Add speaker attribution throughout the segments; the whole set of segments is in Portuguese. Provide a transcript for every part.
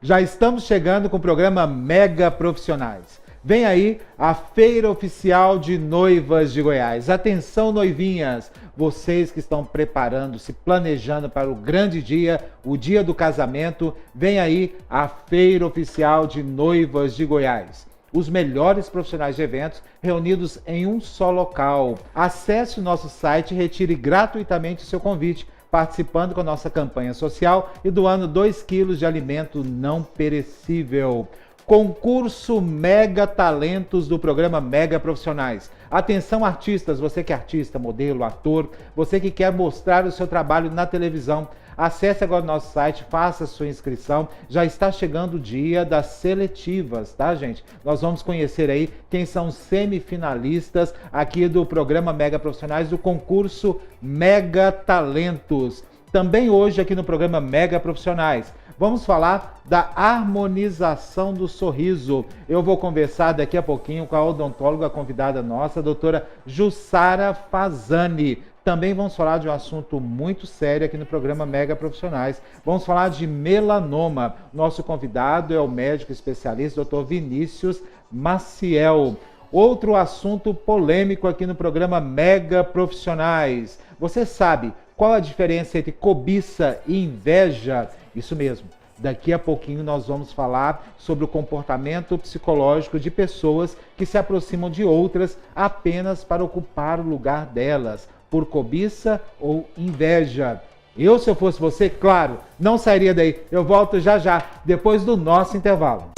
Speaker 1: Já estamos chegando com o programa Mega Profissionais. Vem aí a Feira Oficial de Noivas de Goiás. Atenção, noivinhas, vocês que estão preparando, se planejando para o grande dia, o dia do casamento, vem aí a Feira Oficial de Noivas de Goiás. Os melhores profissionais de eventos reunidos em um só local. Acesse o nosso site e retire gratuitamente o seu convite, participando com a nossa campanha social e doando 2 quilos de alimento não perecível. Concurso Mega Talentos do programa Mega Profissionais. Atenção, artistas, você que é artista, modelo, ator, você que quer mostrar o seu trabalho na televisão. Acesse agora o nosso site, faça a sua inscrição. Já está chegando o dia das seletivas, tá, gente? Nós vamos conhecer aí quem são os semifinalistas aqui do programa Mega Profissionais do concurso Mega Talentos. Também hoje aqui no programa Mega Profissionais, vamos falar da harmonização do sorriso. Eu vou conversar daqui a pouquinho com a odontóloga convidada nossa, a doutora Jussara Fazani. Também vamos falar de um assunto muito sério aqui no programa Mega Profissionais. Vamos falar de melanoma. Nosso convidado é o médico especialista, Dr. Vinícius Maciel. Outro assunto polêmico aqui no programa Mega Profissionais. Você sabe qual a diferença entre cobiça e inveja? Isso mesmo. Daqui a pouquinho nós vamos falar sobre o comportamento psicológico de pessoas que se aproximam de outras apenas para ocupar o lugar delas, por cobiça ou inveja. Eu, se eu fosse você, claro, não sairia daí. Eu volto já já, depois do nosso intervalo.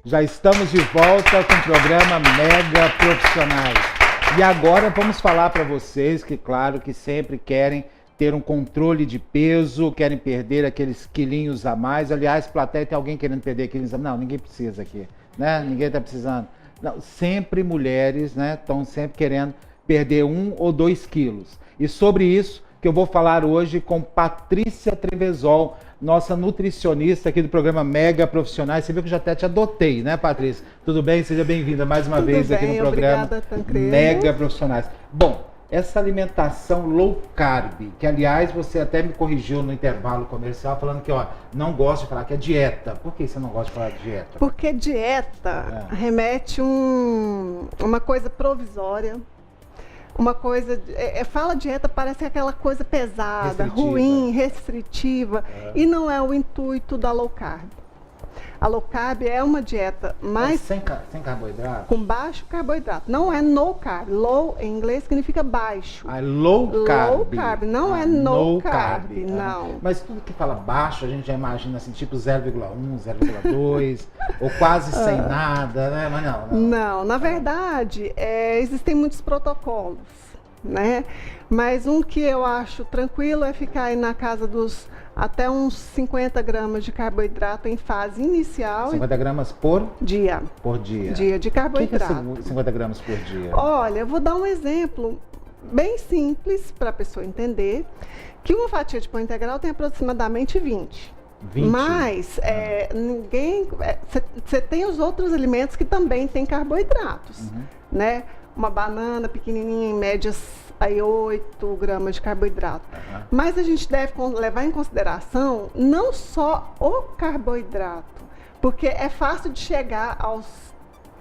Speaker 1: Já estamos de volta com o programa Mega Profissionais. E agora vamos falar para vocês que, claro, que sempre querem ter um controle de peso, querem perder aqueles quilinhos a mais. Aliás, plateia, tem alguém querendo perder quilinhos a mais? Não, ninguém precisa aqui, né? Ninguém está precisando. Não, sempre mulheres, né, estão sempre querendo perder 1 ou 2 quilos. E sobre isso que eu vou falar hoje com Patrícia Trevezol, nossa nutricionista aqui do programa Mega Profissionais. Você viu que eu já até te adotei, né, Patrícia? Tudo bem? Seja bem-vinda mais uma vez aqui no programa Mega Profissionais. Bom, essa alimentação low carb, que aliás você até me corrigiu no intervalo comercial falando que, ó, não gosta de falar que é dieta. Por que você não gosta de falar de dieta?
Speaker 2: Porque dieta remete uma coisa provisória. Uma coisa, fala dieta, parece aquela coisa pesada, ruim, restritiva, e não é o intuito da low carb. A low carb é uma dieta mais...
Speaker 1: Sem carboidrato?
Speaker 2: Com baixo carboidrato. Não é no carb. Low em inglês significa baixo.
Speaker 1: Ah, low carb.
Speaker 2: Low carb, não é no carb, não.
Speaker 1: Mas tudo que fala baixo, a gente já imagina assim, tipo 0,1, 0,2, ou quase sem nada, né? Mas não.
Speaker 2: Não, na verdade, existem muitos protocolos, né? Mas um que eu acho tranquilo é ficar aí na casa dos até uns 50 gramas de carboidrato em fase inicial.
Speaker 1: 50 gramas por
Speaker 2: dia.
Speaker 1: Por dia.
Speaker 2: Dia de carboidrato.
Speaker 1: O que é 50 gramas por dia?
Speaker 2: Olha, eu vou dar um exemplo bem simples para a pessoa entender que uma fatia de pão integral tem aproximadamente 20. Mas você tem os outros alimentos que também têm carboidratos, né? Uma banana pequenininha, em média, aí 8 gramas de carboidrato. Mas a gente deve levar em consideração não só o carboidrato, porque é fácil de chegar aos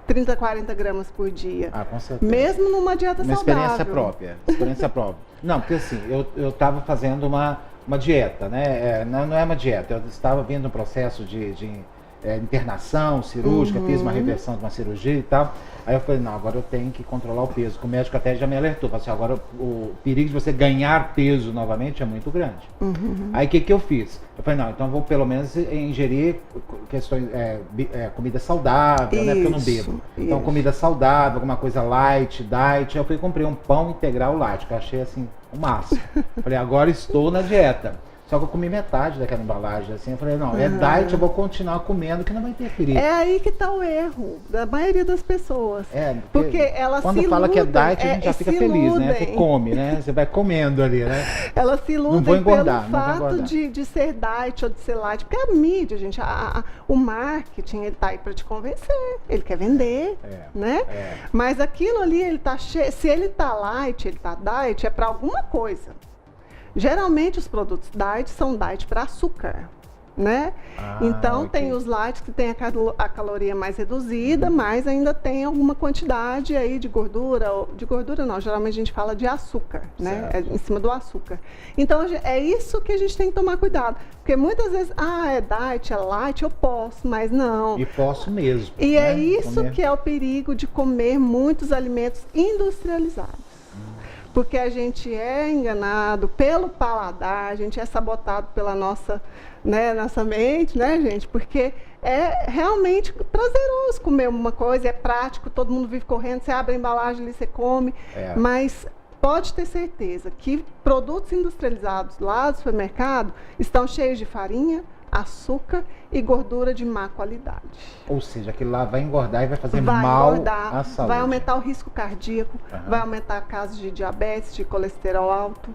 Speaker 2: 30, 40 gramas por dia.
Speaker 1: Ah, com certeza.
Speaker 2: Mesmo numa dieta saudável.
Speaker 1: Experiência própria. Não, porque assim, eu estava fazendo uma dieta, né? Não é uma dieta, eu estava vindo um processo de internação cirúrgica, fiz uma reversão de uma cirurgia e tal. Aí eu falei, não, agora eu tenho que controlar o peso. O médico até já me alertou, falou assim, agora o perigo de você ganhar peso novamente é muito grande. Aí o que eu fiz? Eu falei, não, então eu vou pelo menos ingerir questões, comida saudável, né? Porque eu não bebo. Então comida saudável, alguma coisa light, diet. Aí eu fui comprei um pão integral light, que eu achei assim, o máximo. Falei, agora estou na dieta. Só que eu comi metade daquela embalagem, assim, eu falei, não, é diet, eu vou continuar comendo, que não vai interferir.
Speaker 2: É aí que está o erro da maioria das pessoas.
Speaker 1: Porque
Speaker 2: elas
Speaker 1: quando
Speaker 2: se
Speaker 1: fala
Speaker 2: iludem,
Speaker 1: que é diet, a gente já fica feliz, né? Você come, né? Você vai comendo ali, né?
Speaker 2: Elas se iludem
Speaker 1: não vou engordar,
Speaker 2: pelo fato de ser diet ou de ser light, porque a mídia, gente, o marketing, ele tá aí para te convencer, ele quer vender, né? Mas aquilo ali, ele tá cheio, se ele tá light, ele tá diet, é para alguma coisa. Geralmente os produtos diet são diet para açúcar, né? Então tem os light que tem a caloria mais reduzida, mas ainda tem alguma quantidade aí de gordura, não, geralmente a gente fala de açúcar, né? Em cima do açúcar. Então é isso que a gente tem que tomar cuidado, porque muitas vezes, é diet, é light, eu posso, mas não.
Speaker 1: E posso mesmo.
Speaker 2: E é isso que é o perigo de comer muitos alimentos industrializados. Porque a gente é enganado pelo paladar, a gente é sabotado pela nossa mente, né, gente? Porque é realmente prazeroso comer uma coisa, é prático, todo mundo vive correndo, você abre a embalagem ali, você come. Mas pode ter certeza que produtos industrializados lá do supermercado estão cheios de farinha, açúcar e gordura de má qualidade.
Speaker 1: Ou seja, aquilo lá vai engordar e vai fazer mal à saúde.
Speaker 2: Vai aumentar o risco cardíaco, vai aumentar casos de diabetes, de colesterol alto.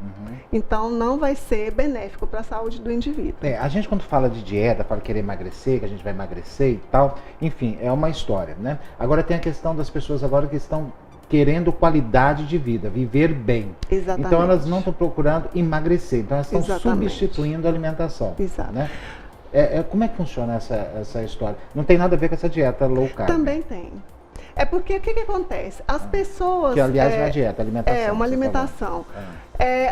Speaker 2: Então, não vai ser benéfico para a saúde do indivíduo.
Speaker 1: A gente quando fala de dieta, fala querer emagrecer, que a gente vai emagrecer e tal, enfim, é uma história, né? Agora tem a questão das pessoas agora que estão querendo qualidade de vida, viver bem.
Speaker 2: Exatamente.
Speaker 1: Então, elas não estão procurando emagrecer, então elas estão substituindo a alimentação.
Speaker 2: Exato.
Speaker 1: Né? Como é que funciona essa história? Não tem nada a ver com essa dieta low carb.
Speaker 2: Também tem. É porque o que acontece? As pessoas...
Speaker 1: Que aliás é uma dieta, alimentação.
Speaker 2: É uma alimentação.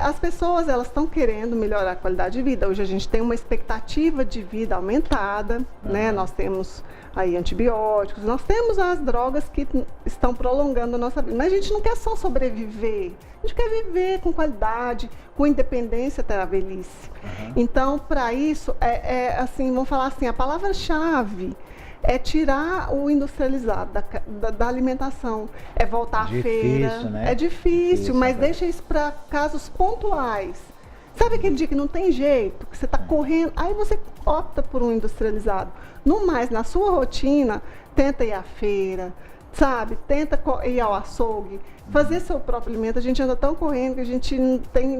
Speaker 2: As pessoas, elas estão querendo melhorar a qualidade de vida. Hoje a gente tem uma expectativa de vida aumentada, né? Nós temos aí antibióticos, nós temos as drogas que estão prolongando a nossa vida. Mas a gente não quer só sobreviver, a gente quer viver com qualidade, com independência até a velhice. Então, para isso, assim, vamos falar assim, a palavra-chave é tirar o industrializado da alimentação, é voltar à feira.
Speaker 1: Né?
Speaker 2: É difícil, mas deixa isso para casos pontuais. Sabe aquele dia que não tem jeito, que você está correndo, aí você opta por um industrializado. No mais, na sua rotina, tenta ir à feira, sabe? Tenta ir ao açougue, fazer seu próprio alimento. A gente anda tão correndo que a gente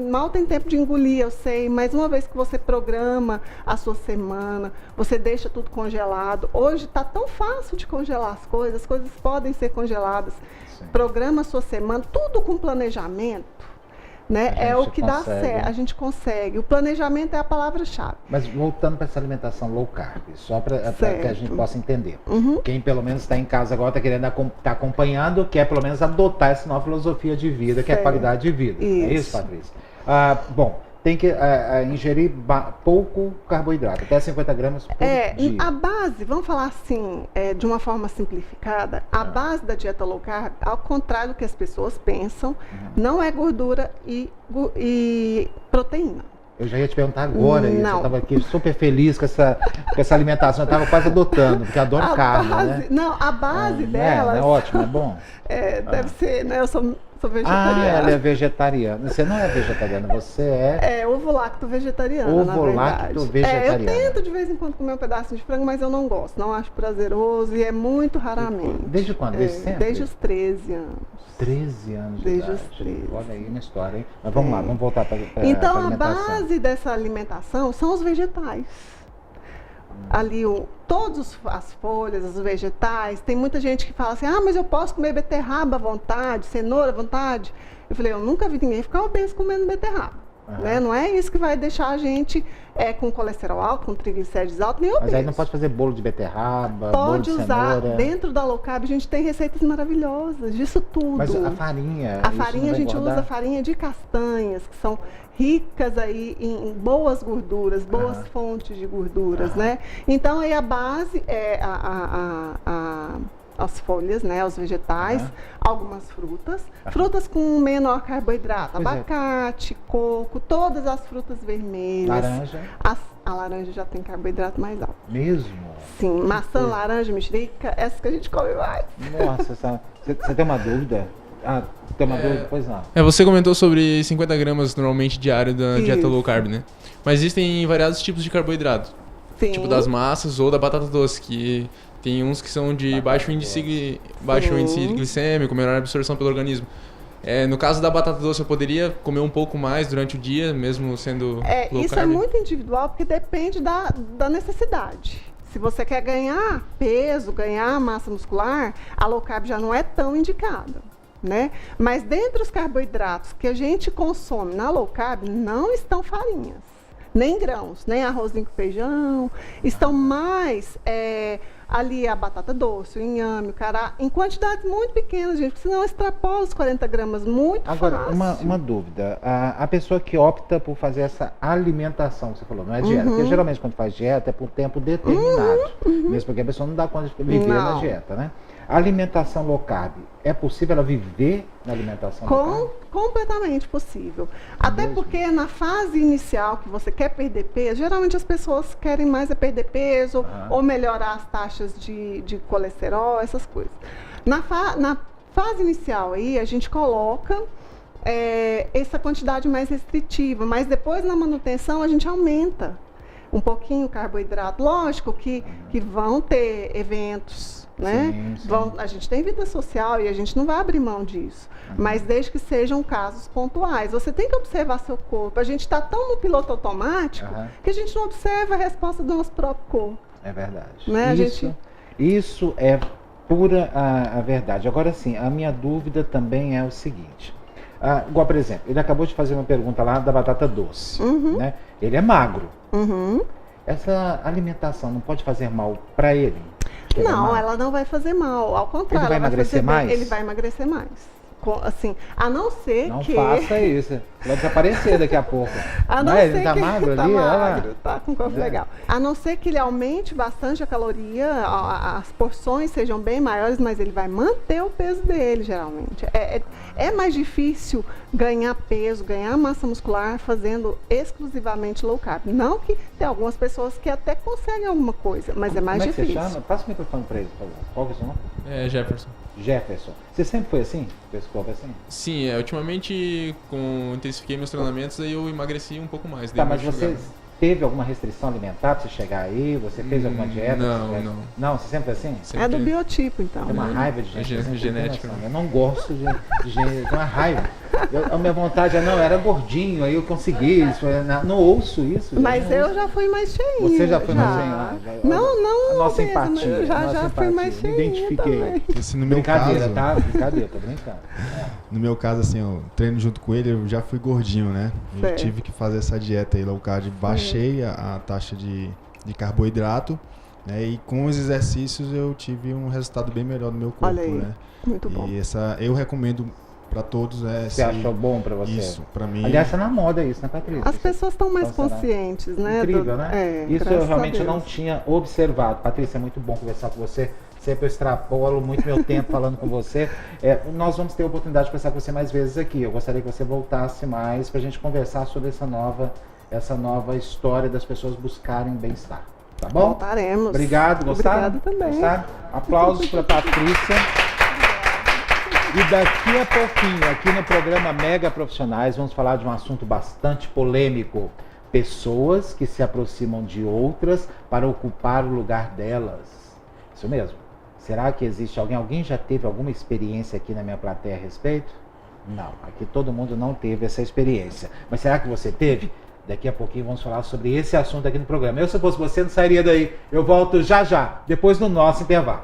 Speaker 2: mal tem tempo de engolir, eu sei, mas uma vez que você programa a sua semana, você deixa tudo congelado. Hoje está tão fácil de congelar as coisas podem ser congeladas. Sim. Programa a sua semana, tudo com planejamento. Né? É o que dá certo, a gente consegue. O planejamento é a palavra-chave.
Speaker 1: Mas voltando para essa alimentação low carb, só para que a gente possa entender. Quem pelo menos está em casa agora, está querendo estar acompanhando, quer pelo menos adotar essa nova filosofia de vida, que é a qualidade de vida.
Speaker 2: Isso.
Speaker 1: É isso, Patrícia? Bom, tem que ingerir pouco carboidrato, até 50 gramas por dia.
Speaker 2: A base, vamos falar assim, de uma forma simplificada, a base da dieta low carb, ao contrário do que as pessoas pensam, não é gordura e proteína.
Speaker 1: Eu já ia te perguntar agora isso, eu estava aqui super feliz com essa alimentação, eu estava quase adotando, porque eu adoro carne, né?
Speaker 2: Não, a base delas...
Speaker 1: É ótimo, é bom?
Speaker 2: Deve ser, né? Eu sou vegetariana.
Speaker 1: Ela é vegetariana. Você não é vegetariana, você é...
Speaker 2: ovo-lacto vegetariana,
Speaker 1: ovo-lacto vegetariana.
Speaker 2: Eu tento de vez em quando comer um pedaço de frango, mas eu não gosto, não acho prazeroso e é muito raramente.
Speaker 1: Desde quando? Desde sempre?
Speaker 2: Desde os 13 anos.
Speaker 1: 13 anos de
Speaker 2: Desde
Speaker 1: idade.
Speaker 2: os 13.
Speaker 1: Olha aí uma história, hein? Mas vamos lá, vamos voltar para
Speaker 2: Então,
Speaker 1: a alimentação.
Speaker 2: a base dessa alimentação são os vegetais. Ali, todas as folhas, os vegetais. Tem muita gente que fala assim, mas eu posso comer beterraba à vontade, cenoura à vontade. Eu falei, eu nunca vi ninguém ficar obeso comendo beterraba. né? Não é isso que vai deixar a gente com colesterol alto, com triglicérides alto, nem obeso.
Speaker 1: Mas aí não pode fazer bolo de beterraba, bolo de
Speaker 2: Pode usar,
Speaker 1: cenoura.
Speaker 2: dentro da low carb a gente tem receitas maravilhosas disso tudo.
Speaker 1: Mas a farinha...
Speaker 2: A farinha a gente usa farinha de castanhas, que são ricas aí em boas gorduras, boas fontes de gorduras, né? Então aí a base é as folhas, né, os vegetais, algumas frutas com menor carboidrato, abacate, coco, todas as frutas vermelhas.
Speaker 1: Laranja?
Speaker 2: A laranja já tem carboidrato mais alto.
Speaker 1: Mesmo?
Speaker 2: Sim, maçã, laranja, mexerica, essas que a gente come mais.
Speaker 1: Nossa, você tem uma dúvida? Tem uma dúvida? Pois não.
Speaker 3: Você comentou sobre 50 gramas normalmente diário da dieta low carb, né? Mas existem variados tipos de carboidrato.
Speaker 2: Sim.
Speaker 3: Tipo das massas ou da batata doce, que tem uns que são de baixo índice glicêmico, menor absorção pelo organismo. No caso da batata doce, eu poderia comer um pouco mais durante o dia, mesmo sendo low
Speaker 2: isso
Speaker 3: carb?
Speaker 2: É muito individual, porque depende da necessidade. Se você quer ganhar peso, ganhar massa muscular, a low carb já não é tão indicada, né? Mas dentre os carboidratos que a gente consome na low carb, não estão farinhas, nem grãos, nem arrozinho com feijão, estão mais ali a batata doce, o inhame, o cará, em quantidades muito pequenas, gente, porque senão extrapola os 40 gramas muito
Speaker 1: Agora,
Speaker 2: fácil.
Speaker 1: uma dúvida. A pessoa que opta por fazer essa alimentação, que você falou, não é dieta, porque geralmente quando faz dieta é por tempo determinado, mesmo porque a pessoa não dá conta de viver na dieta, né? A alimentação low carb, é possível ela viver na alimentação low carb?
Speaker 2: Completamente possível. Até porque na fase inicial que você quer perder peso, geralmente as pessoas querem mais perder peso ou melhorar as taxas de colesterol, essas coisas. Na fase inicial aí, a gente coloca essa quantidade mais restritiva, mas depois na manutenção a gente aumenta um pouquinho o carboidrato. Lógico que vão ter eventos, né?
Speaker 1: Sim.
Speaker 2: A gente tem vida social e a gente não vai abrir mão disso, mas desde que sejam casos pontuais. Você tem que observar seu corpo. A gente está tão no piloto automático que a gente não observa a resposta do nosso próprio corpo.
Speaker 1: É verdade.
Speaker 2: Né?
Speaker 1: Isso é pura a verdade. Agora sim, a minha dúvida também é o seguinte. Igual, por exemplo, ele acabou de fazer uma pergunta lá da batata doce. Né? Ele é magro. Essa alimentação não pode fazer mal para ele?
Speaker 2: Não, ela não vai fazer mal. Ao contrário,
Speaker 1: ele vai emagrecer mais?
Speaker 2: Ele vai emagrecer mais. Assim, a não ser
Speaker 1: não
Speaker 2: que...
Speaker 1: Não faça isso. Vai desaparecer daqui a pouco.
Speaker 2: A não ser
Speaker 1: ele tá
Speaker 2: que
Speaker 1: magro
Speaker 2: ele
Speaker 1: ali?
Speaker 2: Tá com um corpo legal. A não ser que ele aumente bastante a caloria, as porções sejam bem maiores, mas ele vai manter o peso dele, geralmente. É mais difícil ganhar peso, ganhar massa muscular fazendo exclusivamente low carb. Não que tem algumas pessoas que até conseguem alguma coisa, mas é mais difícil.
Speaker 1: Como é que você chama? Passa o microfone para ele, por favor. Qual que é o seu nome?
Speaker 3: Jefferson.
Speaker 1: Jefferson. Você sempre foi assim? Fez corpo assim?
Speaker 3: Sim, ultimamente intensifiquei meus treinamentos, aí eu emagreci um pouco mais.
Speaker 1: Tá, mas você teve alguma restrição alimentar para você chegar aí? Você fez alguma dieta?
Speaker 3: Não.
Speaker 1: Não, você sempre foi assim?
Speaker 3: Sempre.
Speaker 2: É do biotipo, então.
Speaker 1: Tem uma raiva de gente.
Speaker 3: Genética.
Speaker 1: Eu não gosto de gente, tem uma raiva. A minha vontade era gordinho, aí eu consegui isso. Não ouço isso.
Speaker 2: Mas eu já fui mais cheinha.
Speaker 1: Você já foi mais cheinha?
Speaker 2: Não.
Speaker 1: A nossa empatia.
Speaker 2: Eu já fui mais cheinha.
Speaker 1: Me identifiquei.
Speaker 4: Assim, no meu
Speaker 1: Brincadeira,
Speaker 4: caso,
Speaker 1: tá? Brincadeira, tô brincando.
Speaker 4: No meu caso, assim, eu treino junto com ele, eu já fui gordinho, né? Eu tive que fazer essa dieta aí, low carb. Baixei a taxa de carboidrato, né? E com os exercícios eu tive um resultado bem melhor no meu corpo,
Speaker 2: olha aí,
Speaker 4: né?
Speaker 2: Muito bom.
Speaker 4: E eu recomendo para todos, né?
Speaker 1: Você achou bom para você?
Speaker 4: Isso, para mim.
Speaker 1: Aliás, tá na moda isso, né, Patrícia?
Speaker 2: As pessoas estão mais conscientes, né?
Speaker 1: Incrível, né? Isso eu realmente não tinha observado. Patrícia, é muito bom conversar com você. Sempre eu extrapolo muito meu tempo falando com você. Nós vamos ter a oportunidade de conversar com você mais vezes aqui. Eu gostaria que você voltasse mais para a gente conversar sobre essa nova história das pessoas buscarem bem-estar. Tá bom?
Speaker 2: Voltaremos.
Speaker 1: Obrigado. Gostaram?
Speaker 2: Obrigado também.
Speaker 1: Gostaram? Aplausos para Patrícia. E daqui a pouquinho, aqui no programa Mega Profissionais, vamos falar de um assunto bastante polêmico. Pessoas que se aproximam de outras para ocupar o lugar delas. Isso mesmo. Será que existe alguém já teve alguma experiência aqui na minha plateia a respeito? Não, aqui todo mundo não teve essa experiência. Mas será que você teve? Daqui a pouquinho vamos falar sobre esse assunto aqui no programa. Eu, se fosse você, não sairia daí. Eu volto já, depois do nosso intervalo.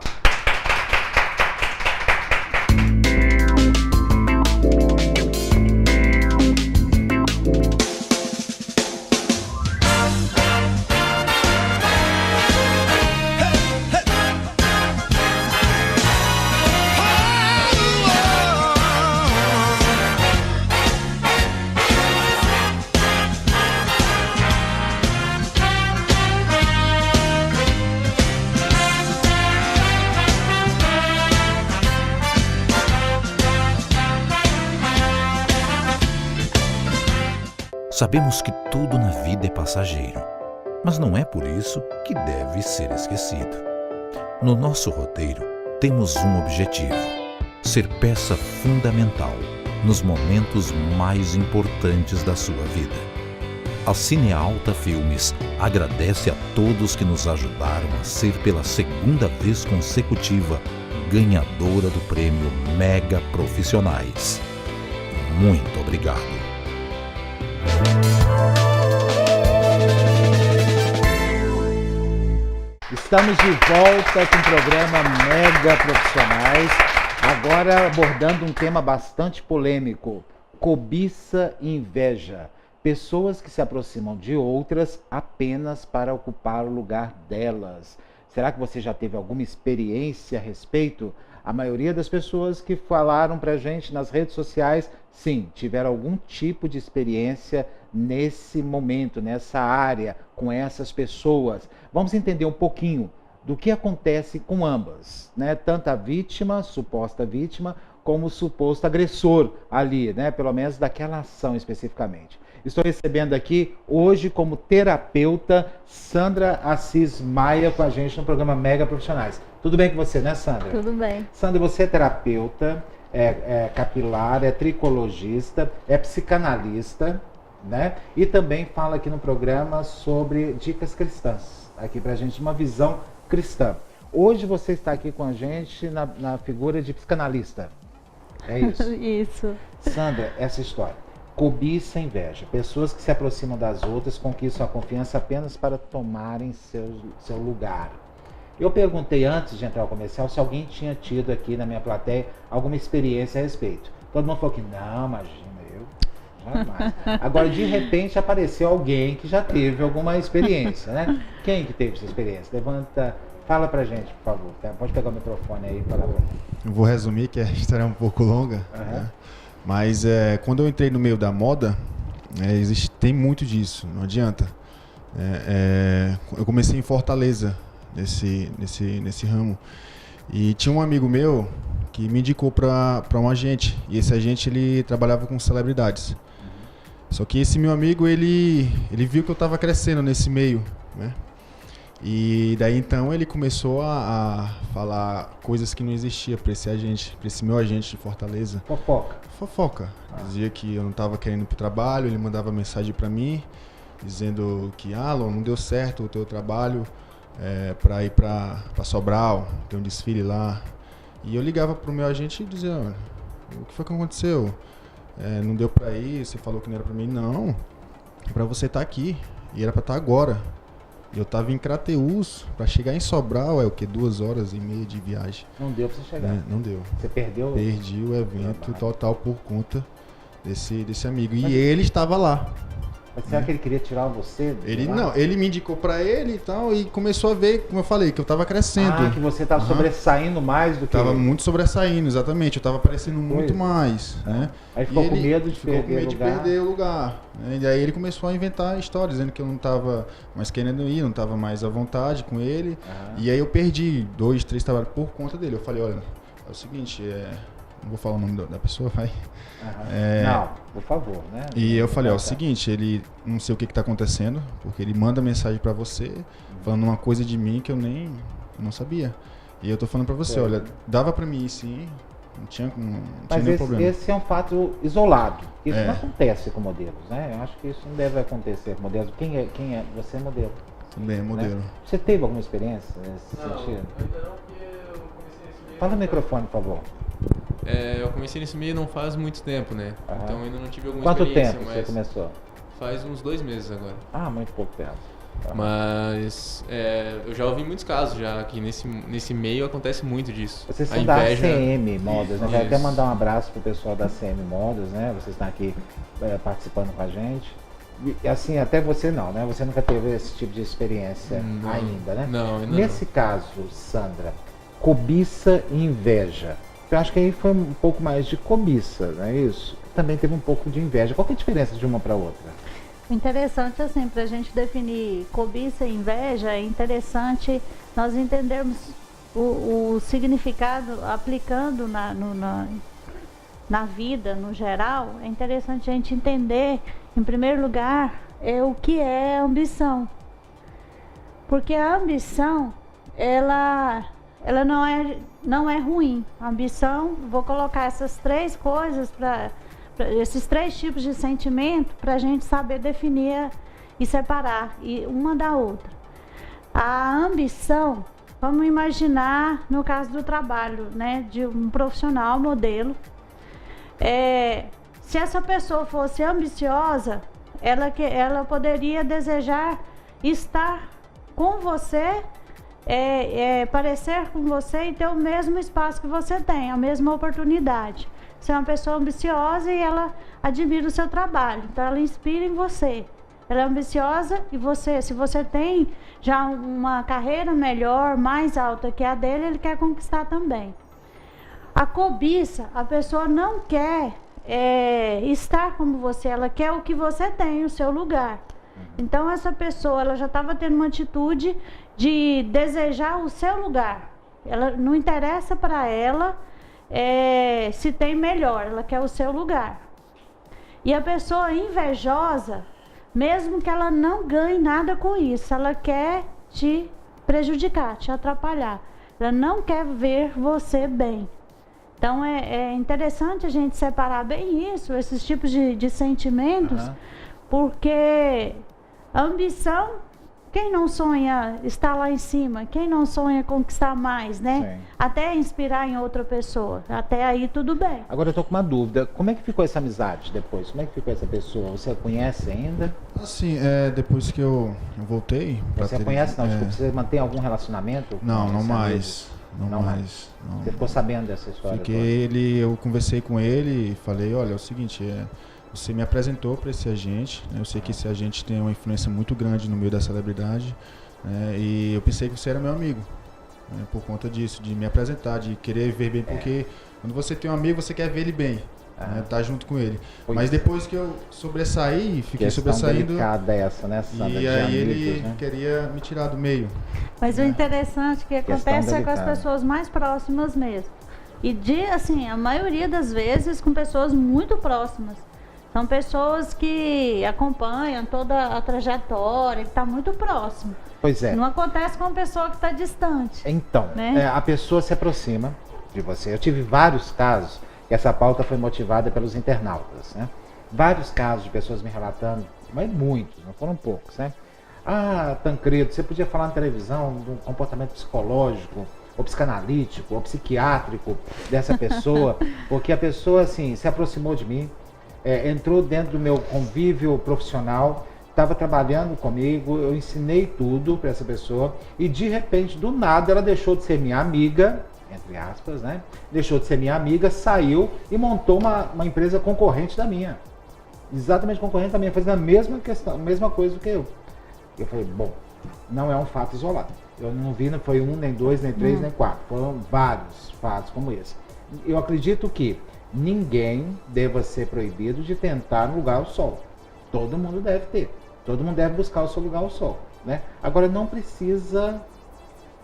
Speaker 5: Sabemos que tudo na vida é passageiro, mas não é por isso que deve ser esquecido. No nosso roteiro, temos um objetivo: ser peça fundamental nos momentos mais importantes da sua vida. A Cinealta Filmes agradece a todos que nos ajudaram a ser pela segunda vez consecutiva ganhadora do prêmio Mega Profissionais. Muito obrigado.
Speaker 1: Estamos de volta com o programa Mega Profissionais, agora abordando um tema bastante polêmico: cobiça e inveja. Pessoas que se aproximam de outras apenas para ocupar o lugar delas. Será que você já teve alguma experiência a respeito? A maioria das pessoas que falaram pra gente nas redes sociais, sim, tiveram algum tipo de experiência nesse momento, nessa área, com essas pessoas. Vamos entender um pouquinho do que acontece com ambas, né? Tanto a vítima, suposta vítima, como o suposto agressor ali, né? Pelo menos daquela ação especificamente. Estou recebendo aqui hoje como terapeuta Sandra Assis Maia com a gente no programa Mega Profissionais. Tudo bem com você, né, Sandra?
Speaker 6: Tudo bem.
Speaker 1: Sandra, você é terapeuta, é capilar, é tricologista, é psicanalista, né? E também fala aqui no programa sobre dicas cristãs, aqui pra gente, uma visão cristã. Hoje você está aqui com a gente na figura de psicanalista. É isso?
Speaker 6: Isso.
Speaker 1: Sandra, essa história. Cobiça e inveja. Pessoas que se aproximam das outras conquistam a confiança apenas para tomarem seu lugar. Eu perguntei antes de entrar ao comercial se alguém tinha tido aqui na minha plateia alguma experiência a respeito. Todo mundo falou que não, imagina, eu jamais. Agora, de repente, apareceu alguém que já teve alguma experiência, né? Quem que teve essa experiência? Levanta, fala pra gente, por favor. Pode pegar o microfone aí e falar pra gente.
Speaker 4: Eu vou resumir, que a história é um pouco longa, né? Mas quando eu entrei no meio da moda, tem muito disso, não adianta. Eu comecei em Fortaleza, nesse ramo, e tinha um amigo meu que me indicou para um agente, e esse agente ele trabalhava com celebridades. Só que esse meu amigo, ele viu que eu estava crescendo nesse meio, né? E daí então ele começou a falar coisas que não existiam para esse meu agente de Fortaleza. Fofoca. Dizia que eu não estava querendo ir pro trabalho, ele mandava mensagem para mim dizendo que Alon, não deu certo o teu trabalho para ir para Sobral, tem um desfile lá. E eu ligava pro meu agente e dizia: olha, o que foi que aconteceu? Não deu para ir, você falou que não era para mim. Não, é para você estar aqui, e era para estar agora. Eu tava em Crateús, para chegar em Sobral, 2h30 de viagem.
Speaker 1: Não deu pra você chegar?
Speaker 4: Não deu.
Speaker 1: Você perdeu?
Speaker 4: Perdi o evento total por conta desse amigo. E ele estava lá.
Speaker 1: Mas será que ele queria tirar você?
Speaker 4: Ele me indicou pra ele e tal, e começou a ver, como eu falei, que eu tava crescendo.
Speaker 1: Que você tava sobressaindo mais do que
Speaker 4: tava
Speaker 1: ele.
Speaker 4: Muito sobressaindo, exatamente. Eu tava aparecendo muito mais, né?
Speaker 1: Aí ficou com medo de
Speaker 4: perder o lugar. Né? E aí ele começou a inventar histórias, dizendo que eu não tava mais querendo ir, não tava mais à vontade com ele. E aí eu perdi 2, 3 trabalhos por conta dele. Eu falei: olha, é o seguinte, não vou falar o nome da pessoa, vai.
Speaker 1: Não, por favor, né?
Speaker 4: E eu falei: ó, é o seguinte, ele não sei o que tá acontecendo, porque ele manda mensagem pra você, falando uma coisa de mim que eu não sabia. E eu tô falando pra você: olha, dava pra mim ir sim, não tinha nenhum problema.
Speaker 1: Mas esse é um fato isolado. Isso não acontece com modelos, né? Eu acho que isso não deve acontecer com modelos. Quem é? Você é modelo.
Speaker 4: Também é modelo.
Speaker 1: Né? Você teve alguma experiência nesse sentido?
Speaker 3: Não, ainda não, porque eu comecei nesse meio...
Speaker 1: Fala no microfone, por favor.
Speaker 3: Eu comecei nesse meio não faz muito tempo, né? Então ainda não tive alguma
Speaker 1: Quanto
Speaker 3: experiência.
Speaker 1: Quanto tempo você começou?
Speaker 3: Faz uns 2 meses agora.
Speaker 1: Muito pouco tempo.
Speaker 3: Mas eu já ouvi muitos casos já que nesse meio acontece muito disso.
Speaker 1: Vocês são da ACM Modas, né? Quero até mandar um abraço pro pessoal da ACM Modas, né? Vocês estão aqui participando com a gente. E assim, até você não, né? Você nunca teve esse tipo de experiência ainda, né?
Speaker 3: Não, ainda
Speaker 1: Nesse caso, Sandra, cobiça e inveja. Eu acho que aí foi um pouco mais de cobiça, não é isso? Também teve um pouco de inveja. Qual que é a diferença de uma para outra?
Speaker 6: Interessante, assim, para a gente definir cobiça e inveja, é interessante nós entendermos o significado aplicando na vida, no geral. É interessante a gente entender em primeiro lugar, é o que é ambição. Porque a ambição, ela não é ruim. A ambição, vou colocar essas três coisas, esses três tipos de sentimento, para a gente saber definir e separar uma da outra. A ambição, vamos imaginar no caso do trabalho, né, de um profissional modelo. Se essa pessoa fosse ambiciosa, ela poderia desejar estar com você, parecer com você e ter o mesmo espaço que você tem, a mesma oportunidade. Você é uma pessoa ambiciosa e ela admira o seu trabalho, então ela inspira em você. Ela é ambiciosa e você, se você tem já uma carreira melhor, mais alta que a dele, ele quer conquistar também. A cobiça, a pessoa não quer estar como você, ela quer o que você tem, o seu lugar. Então essa pessoa, ela já estava tendo uma atitude de desejar o seu lugar. Ela não interessa para ela se tem melhor, ela quer o seu lugar. E a pessoa invejosa, mesmo que ela não ganhe nada com isso, ela quer te prejudicar, te atrapalhar. Ela não quer ver você bem. Então é interessante a gente separar bem isso, esses tipos de sentimentos, porque a ambição, quem não sonha estar lá em cima, quem não sonha conquistar mais, né? Sim. Até inspirar em outra pessoa, até aí tudo bem.
Speaker 1: Agora eu tô com uma dúvida, como é que ficou essa amizade depois? Como é que ficou essa pessoa? Você a conhece ainda?
Speaker 4: Assim, depois que eu voltei...
Speaker 1: Você conhece, não? Desculpa, você mantém algum relacionamento?
Speaker 4: Não mais. Não mais. Não.
Speaker 1: Você ficou sabendo dessa história?
Speaker 4: Eu conversei com ele e falei, olha, é o seguinte, você me apresentou para esse agente, né? Eu sei que esse agente tem uma influência muito grande no meio da celebridade, né? E eu pensei que você era meu amigo, né? Por conta disso, de me apresentar, de querer ver bem, porque quando você tem um amigo, você quer ver ele bem, né? Tá junto com ele. Mas depois que eu sobressaí, fiquei sobressaindo,
Speaker 1: essa, né?
Speaker 4: E aí ele queria me tirar do meio.
Speaker 6: Mas o interessante que acontece é com as pessoas mais próximas mesmo. E assim, a maioria das vezes com pessoas muito próximas. São pessoas que acompanham toda a trajetória, que está muito próximo.
Speaker 1: Pois é.
Speaker 6: Não acontece com uma pessoa que está distante.
Speaker 1: Então,
Speaker 6: né?
Speaker 1: A pessoa se aproxima de você. Eu tive vários casos que essa pauta foi motivada pelos internautas, né? Vários casos de pessoas me relatando, mas muitos, não foram poucos, né? Ah, Tancredo, você podia falar na televisão de um comportamento psicológico, ou psicanalítico, ou psiquiátrico dessa pessoa, porque a pessoa, assim, se aproximou de mim, entrou dentro do meu convívio profissional, estava trabalhando comigo, eu ensinei tudo para essa pessoa e de repente, do nada, ela deixou de ser minha amiga, entre aspas, né? Deixou de ser minha amiga, saiu e montou uma empresa concorrente da minha. Exatamente concorrente da minha, fazendo a mesma questão, a mesma coisa do que eu. Eu falei, bom, não é um fato isolado. Eu não vi, não foi um, nem dois, nem três, nem quatro. Foram vários fatos como esse. Eu acredito que ninguém deva ser proibido de tentar um lugar ao sol. Todo mundo deve ter. Todo mundo deve buscar o seu lugar ao sol, né? Agora, não precisa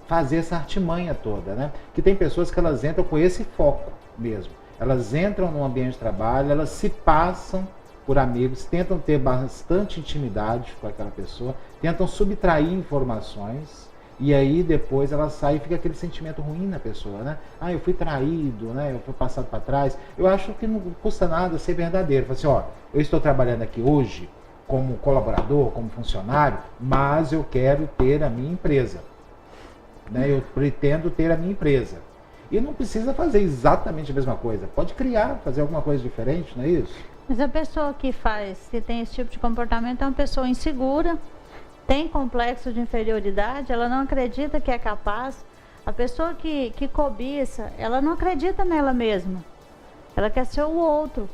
Speaker 1: fazer essa artimanha toda, né? Que tem pessoas que elas entram com esse foco mesmo. Elas entram no ambiente de trabalho, elas se passam por amigos, tentam ter bastante intimidade com aquela pessoa, tentam subtrair informações e aí depois ela sai e fica aquele sentimento ruim na pessoa, né? Ah, eu fui traído, né? Eu fui passado para trás. Eu acho que não custa nada ser verdadeiro. Fala assim, ó, eu estou trabalhando aqui hoje como colaborador, como funcionário, mas eu quero ter a minha empresa, né? Eu pretendo ter a minha empresa. E não precisa fazer exatamente a mesma coisa. Pode criar, fazer alguma coisa diferente, não é isso?
Speaker 6: Mas a pessoa que tem esse tipo de comportamento é uma pessoa insegura, tem complexo de inferioridade, ela não acredita que é capaz. A pessoa que cobiça, ela não acredita nela mesma. Ela quer ser o outro.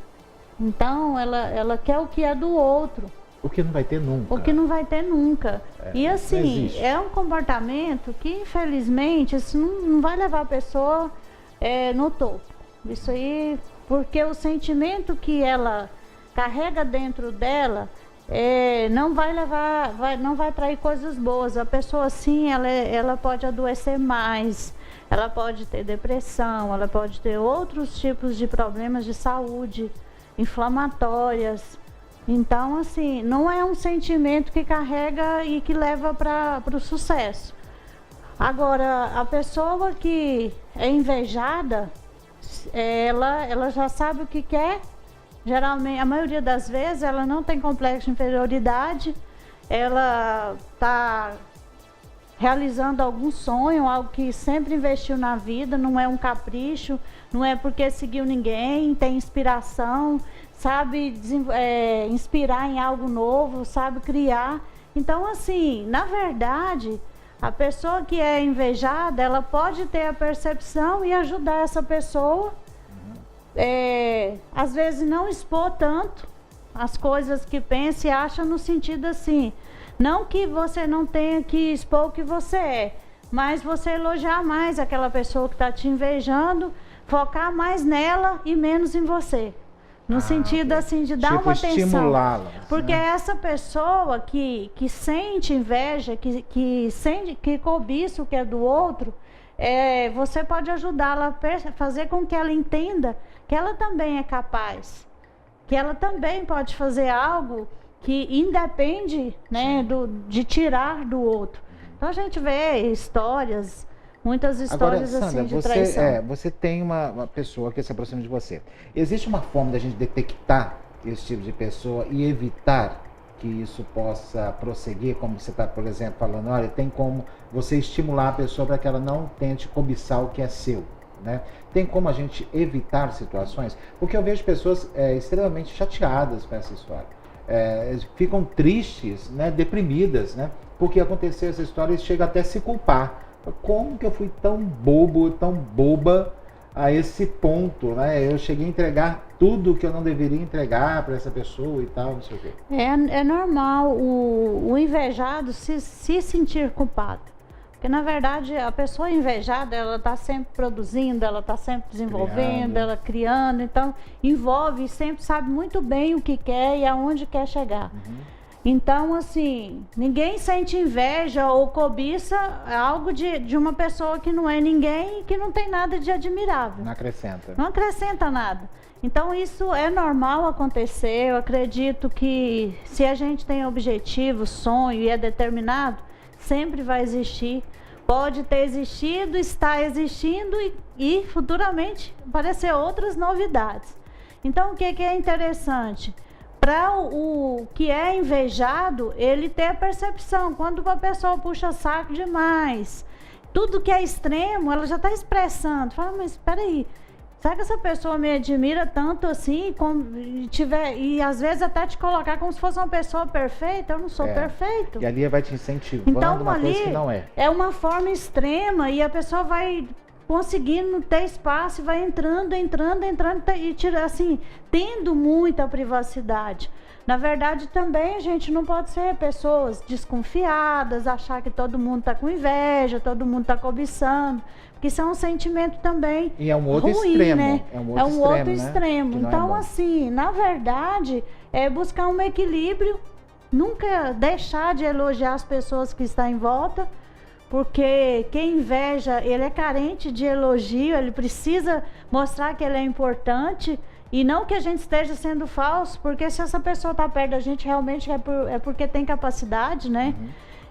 Speaker 6: Então, ela quer o que é do outro.
Speaker 1: O que não vai ter nunca.
Speaker 6: O que não vai ter nunca. E assim, é um comportamento que, infelizmente, isso não vai levar a pessoa no topo. Isso aí, porque o sentimento que ela carrega dentro dela não vai levar, não vai trair coisas boas. A pessoa, sim, ela pode adoecer mais, ela pode ter depressão, ela pode ter outros tipos de problemas de saúde, inflamatórias, Então, assim, não é um sentimento que carrega e que leva para o sucesso. Agora, a pessoa que é invejada, ela já sabe o que quer. Geralmente, a maioria das vezes, ela não tem complexo de inferioridade, ela está realizando algum sonho, algo que sempre investiu na vida, não é um capricho, não é porque seguiu ninguém, tem inspiração, sabe inspirar em algo novo, sabe criar. Então, assim, na verdade, a pessoa que é invejada, ela pode ter a percepção e ajudar essa pessoa, às vezes não expor tanto as coisas que pensa e acha, no sentido assim, não que você não tenha que expor o que você é, mas você elogiar mais aquela pessoa que está te invejando, focar mais nela e menos em você. No sentido assim de dar uma atenção.
Speaker 1: Estimulá-la.
Speaker 6: Porque essa pessoa que sente inveja, que cobiça o que é do outro, você pode ajudá-la a fazer com que ela entenda que ela também é capaz, que ela também pode fazer algo que independe, né, de tirar do outro. Então a gente vê histórias, muitas histórias. Agora, Sandra, assim de traição.
Speaker 1: Você tem uma pessoa que se aproxima de você. Existe uma forma da gente detectar esse tipo de pessoa e evitar que isso possa prosseguir, como você está, por exemplo, falando, olha, tem como você estimular a pessoa para que ela não tente cobiçar o que é seu, né? Tem como a gente evitar situações? Porque eu vejo pessoas extremamente chateadas com essa história. Ficam tristes, né, deprimidas, né, porque aconteceu essa história e chega até a se culpar. Como que eu fui tão bobo, tão boba a esse ponto, né? Eu cheguei a entregar tudo que eu não deveria entregar para essa pessoa e tal, não sei o quê.
Speaker 6: É normal o invejado se sentir culpado. Porque, na verdade, a pessoa invejada, ela está sempre produzindo, ela está sempre desenvolvendo, ela criando. Então, envolve e sempre sabe muito bem o que quer e aonde quer chegar. Então, assim, ninguém sente inveja ou cobiça algo de uma pessoa que não é ninguém e que não tem nada de admirável.
Speaker 1: Não acrescenta.
Speaker 6: Não acrescenta nada. Então, isso é normal acontecer. Eu acredito que se a gente tem objetivo, sonho e é determinado, sempre vai existir. Pode ter existido, está existindo e futuramente aparecer outras novidades. Então, o que é interessante? Para o que é invejado, ele ter a percepção. Quando a pessoa puxa saco demais, tudo que é extremo, ela já está expressando. Fala, mas espera aí, será que essa pessoa me admira tanto assim? E às vezes até te colocar como se fosse uma pessoa perfeita. Eu não sou perfeito.
Speaker 1: E ali vai te incentivando
Speaker 6: então,
Speaker 1: uma coisa que não é.
Speaker 6: É uma forma extrema e a pessoa vai conseguindo ter espaço, vai entrando e assim, tendo muita privacidade. Na verdade, também a gente não pode ser pessoas desconfiadas, achar que todo mundo está com inveja, todo mundo está cobiçando, porque isso é um sentimento também
Speaker 1: e é um outro
Speaker 6: ruim,
Speaker 1: extremo,
Speaker 6: né? É um outro extremo.
Speaker 1: Né?
Speaker 6: Então, assim, na verdade, é buscar um equilíbrio, nunca deixar de elogiar as pessoas que estão em volta, porque quem inveja, ele é carente de elogio, ele precisa mostrar que ele é importante e não que a gente esteja sendo falso, porque se essa pessoa está perto da gente, realmente é porque tem capacidade, né?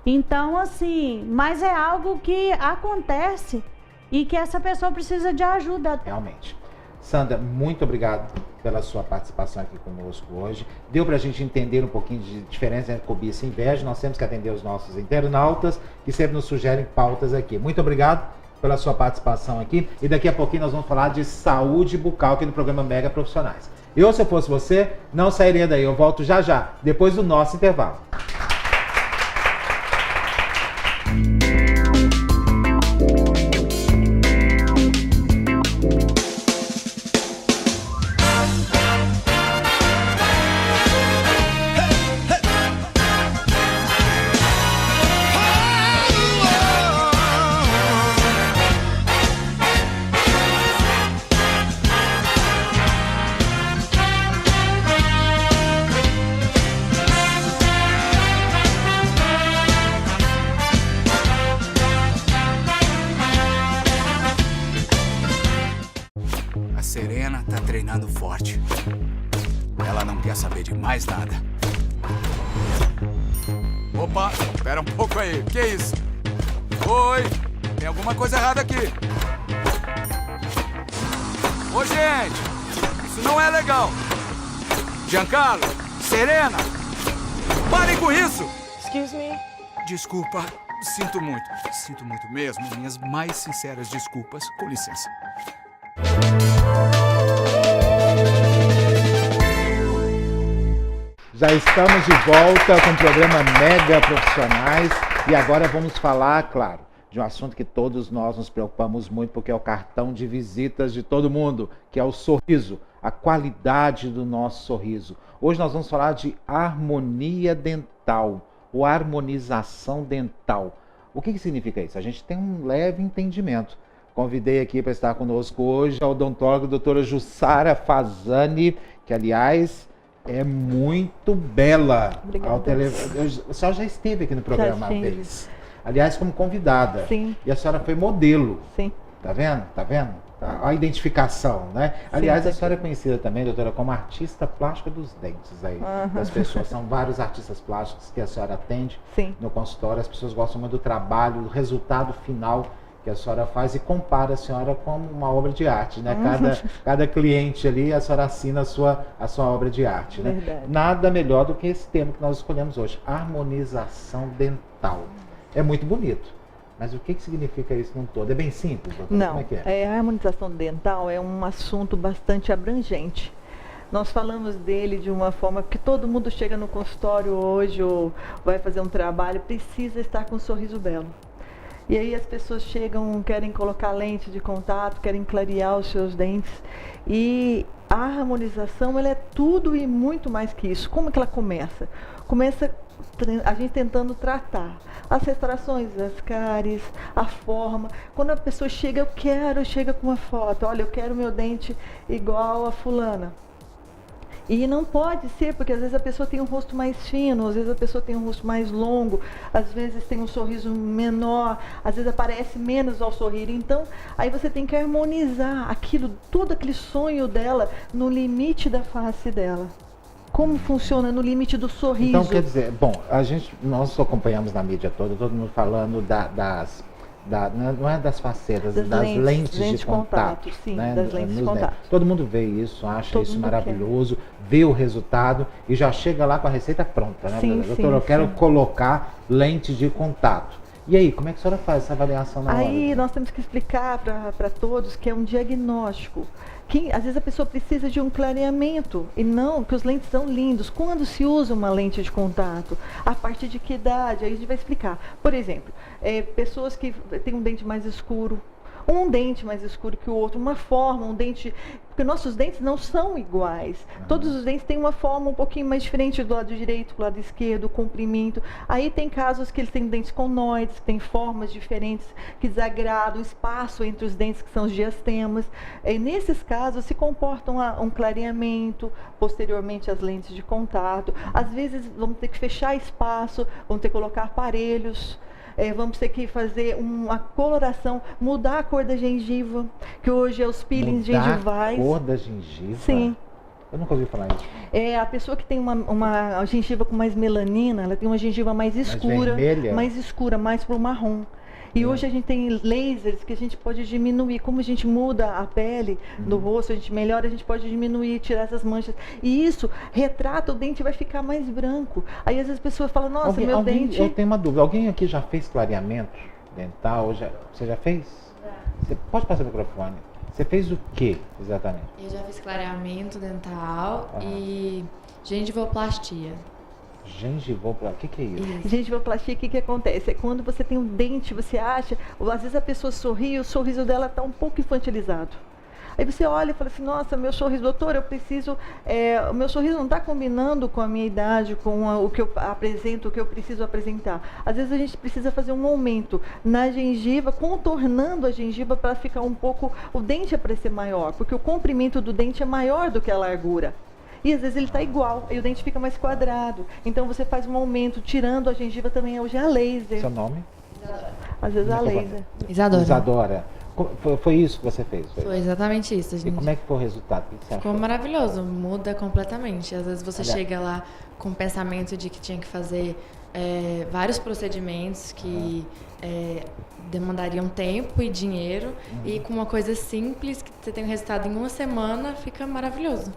Speaker 6: Então, assim, mas é algo que acontece e que essa pessoa precisa de ajuda.
Speaker 1: Realmente. Sandra, muito obrigado pela sua participação aqui conosco hoje. Deu para a gente entender um pouquinho de diferença entre cobiça e inveja. Nós temos que atender os nossos internautas que sempre nos sugerem pautas aqui. Muito obrigado pela sua participação aqui. E daqui a pouquinho nós vamos falar de saúde bucal aqui no programa Mega Profissionais. Eu, se eu fosse você, não sairia daí. Eu volto já já, depois do nosso intervalo.
Speaker 7: Ela não quer saber de mais nada. Opa, espera um pouco aí. Que isso? Oi, tem alguma coisa errada aqui. Ô, gente, isso não é legal. Giancarlo, Serena, parem com isso.
Speaker 8: Excuse me?
Speaker 7: Desculpa, sinto muito mesmo. Minhas mais sinceras desculpas. Com licença.
Speaker 1: Já estamos de volta com o programa Mega Profissionais e agora vamos falar, claro, de um assunto que todos nós nos preocupamos muito porque é o cartão de visitas de todo mundo, que é o sorriso, a qualidade do nosso sorriso. Hoje nós vamos falar de harmonia dental ou harmonização dental. O que significa isso? A gente tem um leve entendimento. Convidei aqui para estar conosco hoje a odontóloga a doutora Jussara Fasani, que aliás é muito bela.
Speaker 8: Obrigada.
Speaker 1: A senhora já esteve aqui no programa uma
Speaker 8: estive.
Speaker 1: vez. Aliás, como convidada.
Speaker 8: Sim.
Speaker 1: E a senhora foi modelo.
Speaker 8: Sim.
Speaker 1: Tá vendo? Tá vendo? A identificação, né? Aliás, a senhora é conhecida também, doutora, como artista plástica dos dentes aí. Das pessoas. São vários artistas plásticos que a senhora atende no consultório. As pessoas gostam muito do trabalho, do resultado final que a senhora faz e compara a senhora com uma obra de arte, né? Cada cliente ali, a senhora assina a sua obra de arte, né?
Speaker 8: Verdade.
Speaker 1: Nada melhor do que esse tema que nós escolhemos hoje, harmonização dental. É muito bonito, mas o que significa isso num todo? É bem simples, doutora?
Speaker 8: Não,
Speaker 1: Como é que é?
Speaker 8: a harmonização dental é um assunto bastante abrangente. Nós falamos dele de uma forma que todo mundo chega no consultório hoje ou vai fazer um trabalho, precisa estar com um sorriso belo. E aí as pessoas chegam, querem colocar lente de contato, querem clarear os seus dentes. E a harmonização, ela é tudo e muito mais que isso. Como que ela começa? Começa a gente tentando tratar as restaurações, as cáries, a forma. Quando a pessoa chega, chega com uma foto. Olha, eu quero meu dente igual a fulana. E não pode ser, porque às vezes a pessoa tem um rosto mais fino, às vezes a pessoa tem um rosto mais longo, às vezes tem um sorriso menor, às vezes aparece menos ao sorrir. Então, aí você tem que harmonizar aquilo, todo aquele sonho dela no limite da face dela. Como funciona no limite do sorriso.
Speaker 1: Então, quer dizer, bom, nós acompanhamos na mídia toda, todo mundo falando não é das facetas, das lentes de contato.
Speaker 8: Sim,
Speaker 1: né?
Speaker 8: das lentes de contato.
Speaker 1: Todo mundo vê isso, acha
Speaker 8: Todo
Speaker 1: isso
Speaker 8: mundo
Speaker 1: maravilhoso, vê o resultado e já chega lá com a receita pronta, né?
Speaker 8: Sim,
Speaker 1: doutora, eu quero colocar lente de contato. E aí, como é que a senhora faz essa avaliação na hora?
Speaker 8: Aí nós temos que explicar para todos que é um diagnóstico. Às vezes a pessoa precisa de um clareamento e não, que os lentes são lindos. Quando se usa uma lente de contato? A partir de que idade? Aí a gente vai explicar. Por exemplo, pessoas que têm um dente mais escuro, um dente mais escuro que o outro, uma forma, um dente... Porque nossos dentes não são iguais. Todos os dentes têm uma forma um pouquinho mais diferente do lado direito, do lado esquerdo, o comprimento. Aí tem casos que eles têm dentes conoides, que têm formas diferentes, que desagradam o espaço entre os dentes, que são os diastemas. E nesses casos se comportam um clareamento, posteriormente as lentes de contato. Às vezes vamos ter que fechar espaço, vamos ter que colocar aparelhos. Vamos ter que fazer uma coloração, mudar a cor da gengiva, que hoje é os peelings gengivais.
Speaker 1: A cor da gengiva?
Speaker 8: Sim.
Speaker 1: Eu nunca ouvi falar isso.
Speaker 8: A pessoa que tem uma gengiva com mais melanina, ela tem uma gengiva mais escura, mais pro marrom. E hoje a gente tem lasers que a gente pode diminuir. Como a gente muda a pele do rosto, a gente melhora, a gente pode diminuir, tirar essas manchas. E isso retrata o dente, vai ficar mais branco. Aí às vezes as pessoas falam, nossa, meu dente...
Speaker 1: Eu tenho uma dúvida. Alguém aqui já fez clareamento dental? Você já fez? Você pode passar o microfone. Você fez o que exatamente?
Speaker 9: Eu já fiz clareamento dental e gengivoplastia.
Speaker 1: Gengivoplastia, o que é isso?
Speaker 8: Gengivoplastia, o que acontece? É quando você tem um dente, você acha, às vezes a pessoa sorri, o sorriso dela está um pouco infantilizado. Aí você olha e fala assim, nossa, meu sorriso, doutor, eu preciso, o meu sorriso não está combinando com a minha idade, com o que eu apresento, o que eu preciso apresentar. Às vezes a gente precisa fazer um aumento na gengiva, contornando a gengiva para ficar um pouco, o dente parecer maior, porque o comprimento do dente é maior do que a largura. E às vezes ele está igual, e o dente fica mais quadrado. Então você faz um aumento, tirando a gengiva também, hoje é a laser.
Speaker 1: Seu nome?
Speaker 9: Isadora.
Speaker 8: Às vezes a laser.
Speaker 9: Isadora.
Speaker 1: Isadora. Foi isso que você fez?
Speaker 9: Foi exatamente isso,
Speaker 1: E
Speaker 9: gente.
Speaker 1: como é que foi o resultado? O que você
Speaker 9: Ficou
Speaker 1: achou?
Speaker 9: maravilhoso, muda completamente. Às vezes você
Speaker 1: Olha.
Speaker 9: chega lá com o pensamento de que tinha que fazer vários procedimentos que demandariam tempo e dinheiro, e com uma coisa simples, que você tem um resultado em uma semana, fica maravilhoso.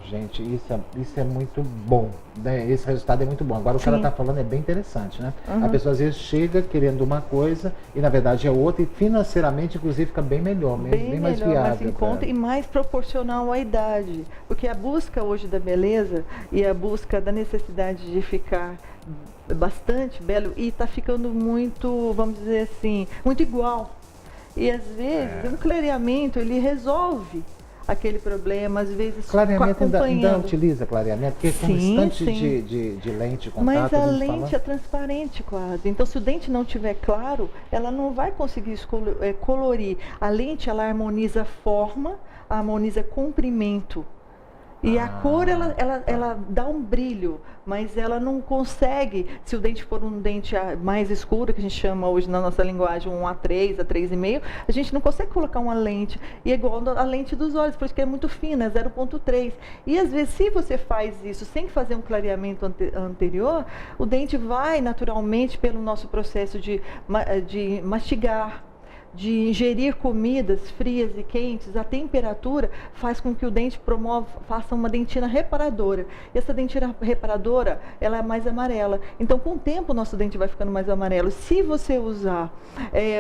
Speaker 1: Gente, isso é muito bom, né? Esse resultado é muito bom. Agora o que ela está falando é bem interessante, né? A pessoa às vezes chega querendo uma coisa e na verdade é outra, e financeiramente inclusive fica bem melhor, bem mais
Speaker 8: melhor,
Speaker 1: viável.
Speaker 8: mais em conta e mais proporcional à idade. Porque a busca hoje da beleza e a busca da necessidade de ficar bastante belo e está ficando muito, vamos dizer assim, muito igual. E às vezes um clareamento ele resolve aquele problema, às vezes
Speaker 1: Clareamento ainda
Speaker 8: acompanhando.
Speaker 1: utiliza clareamento, porque com
Speaker 8: Sim,
Speaker 1: instante
Speaker 8: sim.
Speaker 1: de lente de contato.
Speaker 8: Mas a
Speaker 1: gente
Speaker 8: lente
Speaker 1: fala-
Speaker 8: é transparente quase. Então, se o dente não tiver claro, ela não vai conseguir colorir. A lente, ela harmoniza forma, harmoniza comprimento. E a cor, ela dá um brilho, mas ela não consegue, se o dente for um dente mais escuro, que a gente chama hoje na nossa linguagem um A3, A3,5, a gente não consegue colocar uma lente. E é igual a lente dos olhos, por isso que é muito fina, é 0,3. E às vezes, se você faz isso sem fazer um clareamento anterior, o dente vai naturalmente pelo nosso processo de mastigar, de ingerir comidas frias e quentes, a temperatura faz com que o dente faça uma dentina reparadora. E essa dentina reparadora, ela é mais amarela. Então, com o tempo, o nosso dente vai ficando mais amarelo. Se você usar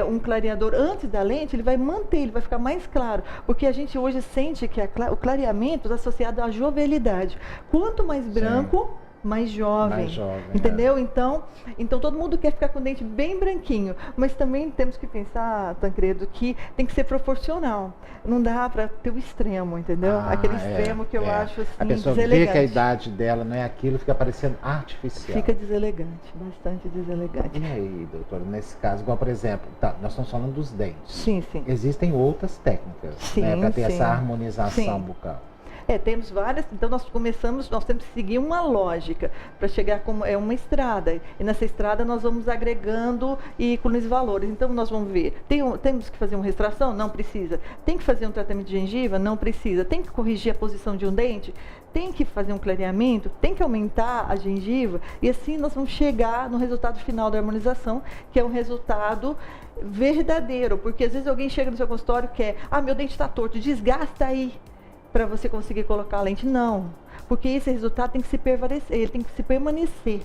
Speaker 8: um clareador antes da lente, ele vai manter, ele vai ficar mais claro. Porque a gente hoje sente que o clareamento está associado à jovialidade. Quanto mais branco, mais jovem,
Speaker 1: Mais jovem,
Speaker 8: entendeu? Então todo mundo quer ficar com o dente bem branquinho, mas também temos que pensar, Tancredo, que tem que ser proporcional. Não dá para ter o extremo, entendeu? Aquele extremo que eu acho assim
Speaker 1: a pessoa
Speaker 8: deselegante.
Speaker 1: vê que a idade dela não é aquilo, fica parecendo artificial.
Speaker 8: Fica deselegante, bastante deselegante.
Speaker 1: E aí, doutora, nesse caso, igual por exemplo, nós estamos falando dos dentes.
Speaker 8: Sim, sim.
Speaker 1: Existem outras técnicas, né, para ter essa harmonização bucal.
Speaker 8: Temos várias, então nós temos que seguir uma lógica para chegar como uma estrada, e nessa estrada nós vamos agregando e com os valores. Então nós vamos ver, temos que fazer uma restauração? Não precisa. Tem que fazer um tratamento de gengiva? Não precisa. Tem que corrigir a posição de um dente? Tem que fazer um clareamento? Tem que aumentar a gengiva? E assim nós vamos chegar no resultado final da harmonização, que é um resultado verdadeiro, porque às vezes alguém chega no seu consultório e quer, meu dente está torto, desgasta aí para você conseguir colocar a lente. Não, porque esse resultado tem que se permanecer, ele tem que se permanecer.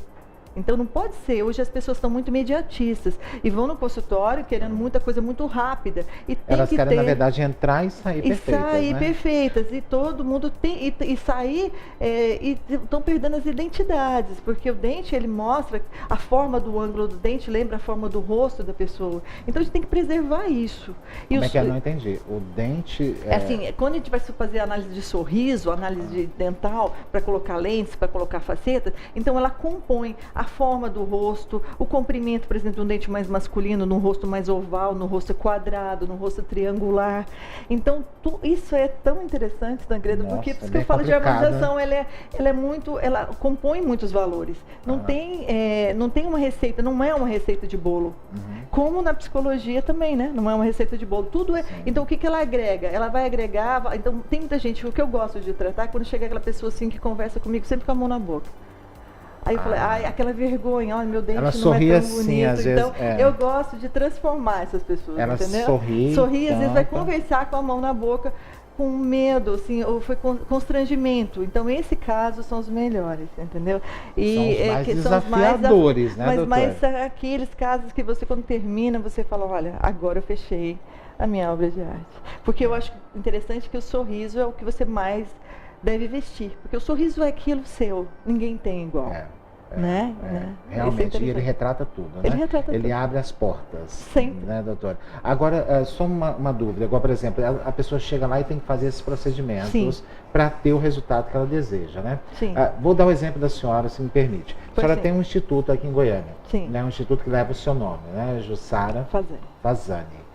Speaker 8: Então não pode ser, hoje as pessoas estão muito imediatistas e vão no consultório querendo muita coisa muito rápida. E tem
Speaker 1: Elas
Speaker 8: que
Speaker 1: querem,
Speaker 8: ter...
Speaker 1: na verdade, entrar e sair perfeitas,
Speaker 8: sair
Speaker 1: né?
Speaker 8: perfeitas, e todo mundo tem, e sair, e estão perdendo as identidades, porque o dente, ele mostra a forma do ângulo do dente, lembra a forma do rosto da pessoa. Então a gente tem que preservar isso.
Speaker 1: Como é que eu não entendi? O dente...
Speaker 8: Assim, quando a gente vai fazer análise de sorriso, análise de dental, para colocar lentes, para colocar facetas, então ela compõe a forma do rosto, o comprimento, por exemplo, de um dente mais masculino, no rosto mais oval, no rosto quadrado, no rosto triangular. Então, isso é tão interessante, Tancredo, porque por isso que eu falo de harmonização, ela compõe muitos valores. Não tem uma receita, não é uma receita de bolo. Como na psicologia também, né? Não é uma receita de bolo. Tudo é. Sim. Então, o que ela agrega? Ela vai agregar. Então, tem muita gente, o que eu gosto de tratar, quando chega aquela pessoa assim que conversa comigo, sempre com a mão na boca. Aí eu falei, aquela vergonha, meu dente
Speaker 1: ela
Speaker 8: não é tão
Speaker 1: assim,
Speaker 8: bonito.
Speaker 1: Às
Speaker 8: então,
Speaker 1: vezes,
Speaker 8: eu gosto de transformar essas pessoas,
Speaker 1: ela
Speaker 8: entendeu?
Speaker 1: Sorri,
Speaker 8: às vezes vai conversar com a mão na boca, com medo, assim, ou foi constrangimento. Então, esse caso são os melhores, entendeu?
Speaker 1: E são os mais desafiadores, né, doutora?
Speaker 8: Mas aqueles casos que você, quando termina, você fala, olha, agora eu fechei a minha obra de arte. Porque eu acho interessante que o sorriso é o que você mais deve vestir. Porque o sorriso é aquilo seu, ninguém tem igual. Né?
Speaker 1: Realmente, e ele retrata tudo, né?
Speaker 8: Ele retrata tudo.
Speaker 1: Ele abre as portas.
Speaker 8: Sempre.
Speaker 1: Né, doutora? Agora, só uma dúvida. Igual, por exemplo, a pessoa chega lá e tem que fazer esses procedimentos para ter o resultado que ela deseja, né?
Speaker 8: Sim.
Speaker 1: Vou dar o exemplo da senhora, se me permite. A senhora tem um instituto aqui em Goiânia.
Speaker 8: Sim.
Speaker 1: Né? Um instituto que leva o seu nome, né? Jussara Fazani.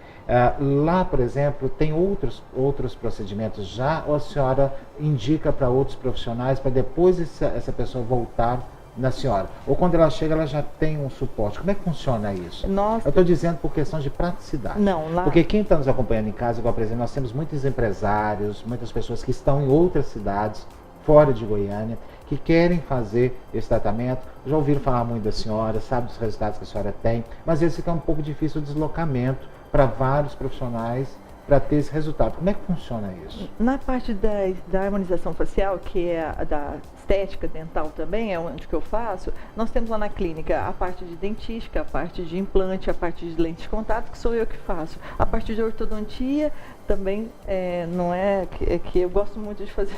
Speaker 1: Lá, por exemplo, tem outros procedimentos já, ou a senhora indica para outros profissionais para depois essa pessoa voltar na senhora? Ou quando ela chega, ela já tem um suporte? Como é que funciona isso?
Speaker 8: Nós...
Speaker 1: Eu estou dizendo por questão de praticidade.
Speaker 8: Não, lá...
Speaker 1: Porque quem está nos acompanhando em casa, igual por exemplo, nós temos muitos empresários, muitas pessoas que estão em outras cidades, fora de Goiânia, que querem fazer esse tratamento. Já ouviram falar muito da senhora, sabe dos resultados que a senhora tem, mas às vezes fica um pouco difícil o deslocamento para vários profissionais para ter esse resultado. Como é que funciona isso?
Speaker 8: Na parte da harmonização facial, que é a da estética dental também, é onde que eu faço, nós temos lá na clínica a parte de dentística, a parte de implante, a parte de lente de contato, que sou eu que faço. A parte de ortodontia também não é que eu gosto muito de fazer,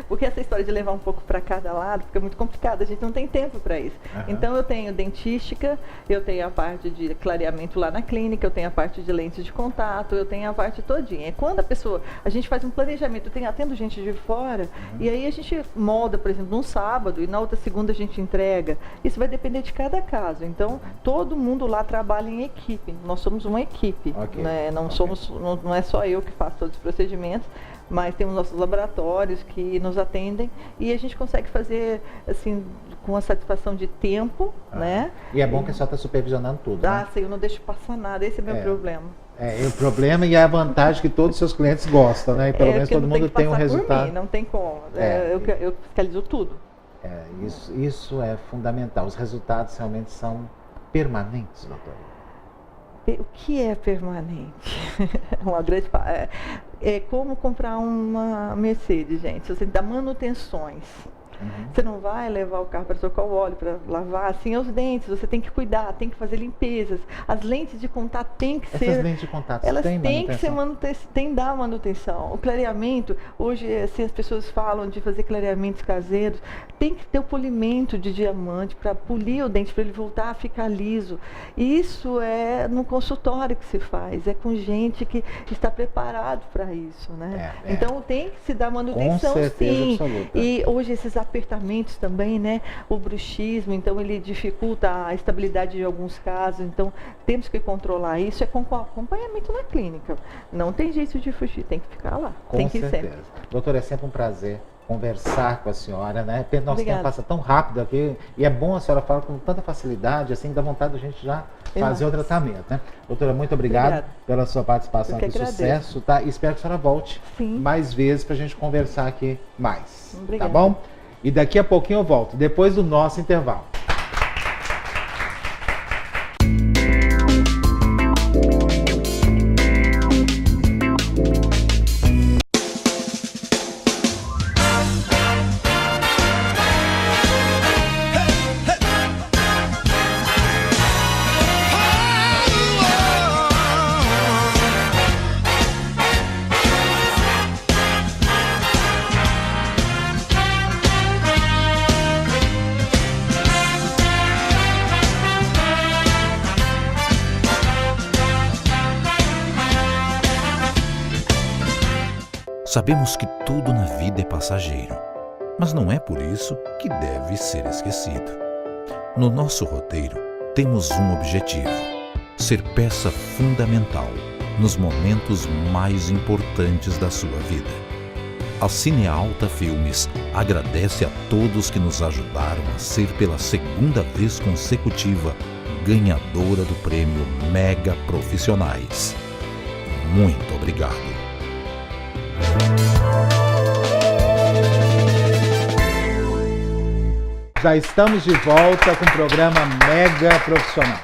Speaker 8: porque essa história de levar um pouco para cada lado fica muito complicada, a gente não tem tempo para isso. Uhum. Então eu tenho dentística, eu tenho a parte de clareamento lá na clínica, eu tenho a parte de lentes de contato, eu tenho a parte todinha. E quando a gente faz um planejamento, atendo gente de fora, e aí a gente molda, por exemplo, num sábado e na outra segunda a gente entrega. Isso vai depender de cada caso. Então, todo mundo lá trabalha em equipe. Nós somos uma equipe, né? Não é só eu que faço todos os procedimentos, mas temos nossos laboratórios que nos atendem e a gente consegue fazer assim com a satisfação de tempo, né?
Speaker 1: E é bom que a senhora está supervisionando tudo, né?
Speaker 8: Sim, eu não deixo passar nada, esse é o meu problema.
Speaker 1: O problema e a vantagem que todos os seus clientes gostam, né? E pelo menos todo mundo tem um resultado.
Speaker 8: Por mim, não tem como. Eu fiscalizo tudo.
Speaker 1: Isso é fundamental. Os resultados realmente são permanentes, doutora.
Speaker 8: O que é permanente? Uma grande... É como comprar uma Mercedes, gente. Você dá manutenções. Você não vai levar o carro para trocar o óleo, para lavar, assim, os dentes, você tem que cuidar, tem que fazer limpezas. As lentes de contato têm que ser...
Speaker 1: Essas lentes de contato
Speaker 8: elas têm que ser tem que dar manutenção. O clareamento, hoje, assim, as pessoas falam de fazer clareamentos caseiros, tem que ter o polimento de diamante para polir o dente, para ele voltar a ficar liso. E isso é no consultório que se faz, é com gente que está preparado para isso, né? Então tem que se dar manutenção,
Speaker 1: com certeza,
Speaker 8: sim.
Speaker 1: absoluta.
Speaker 8: E hoje esses apertamentos também, né? O bruxismo, então ele dificulta a estabilidade de alguns casos, então temos que controlar isso, é com acompanhamento na clínica. Não tem jeito de fugir, tem que ficar lá.
Speaker 1: Com certeza. Doutora, é sempre um prazer conversar com a senhora, né? Nosso tempo passa tão rápido aqui e é bom a senhora falar com tanta facilidade, assim, dá vontade da gente já fazer o tratamento, né? Doutora, muito obrigado pela sua participação aqui, sucesso, tá? E espero que a senhora volte mais vezes pra gente conversar aqui mais, tá bom? E daqui a pouquinho eu volto, depois do nosso intervalo.
Speaker 5: Sabemos que tudo na vida é passageiro, mas não é por isso que deve ser esquecido. No nosso roteiro, temos um objetivo: ser peça fundamental nos momentos mais importantes da sua vida. A Cinealta Filmes agradece a todos que nos ajudaram a ser pela segunda vez consecutiva ganhadora do prêmio Mega Profissionais. Muito obrigado.
Speaker 1: Já estamos de volta com o programa Mega Profissionais.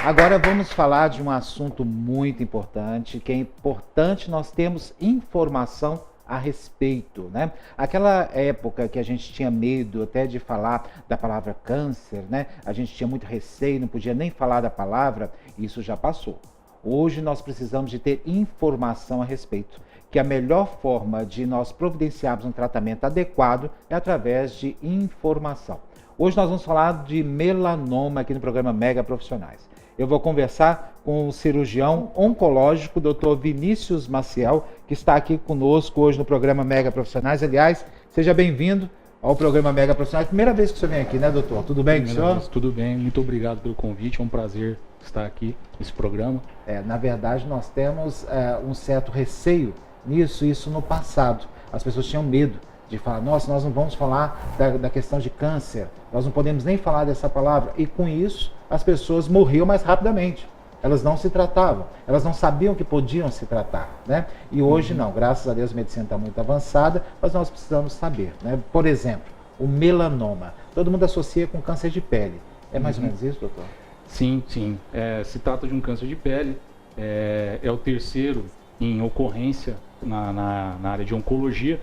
Speaker 1: Agora vamos falar de um assunto muito importante, que é importante nós termos informação a respeito, né? Aquela época que a gente tinha medo até de falar da palavra câncer, né? A gente tinha muito receio, não podia nem falar da palavra, isso já passou. Hoje nós precisamos de ter informação a respeito, que a melhor forma de nós providenciarmos um tratamento adequado é através de informação. Hoje nós vamos falar de melanoma aqui no programa Mega Profissionais. Eu vou conversar com o cirurgião oncológico, Dr. Vinícius Maciel, que está aqui conosco hoje no programa Mega Profissionais. Aliás, seja bem-vindo ao programa Mega Profissionais. Primeira vez que o senhor vem aqui, né, doutor? Tudo bem com o senhor?
Speaker 10: Tudo bem, muito obrigado pelo convite, é um prazer estar aqui nesse programa.
Speaker 1: Na verdade, nós temos um certo receio nisso, isso no passado. As pessoas tinham medo de falar, nossa, nós não vamos falar da questão de câncer, nós não podemos nem falar dessa palavra. E com isso, as pessoas morriam mais rapidamente. Elas não se tratavam, elas não sabiam que podiam se tratar, né? E hoje não, graças a Deus a medicina está muito avançada, mas nós precisamos saber, né? Por exemplo, o melanoma. Todo mundo associa com câncer de pele. É mais ou menos isso, doutor?
Speaker 10: Sim, sim. Se trata de um câncer de pele, é o terceiro em ocorrência na área de oncologia.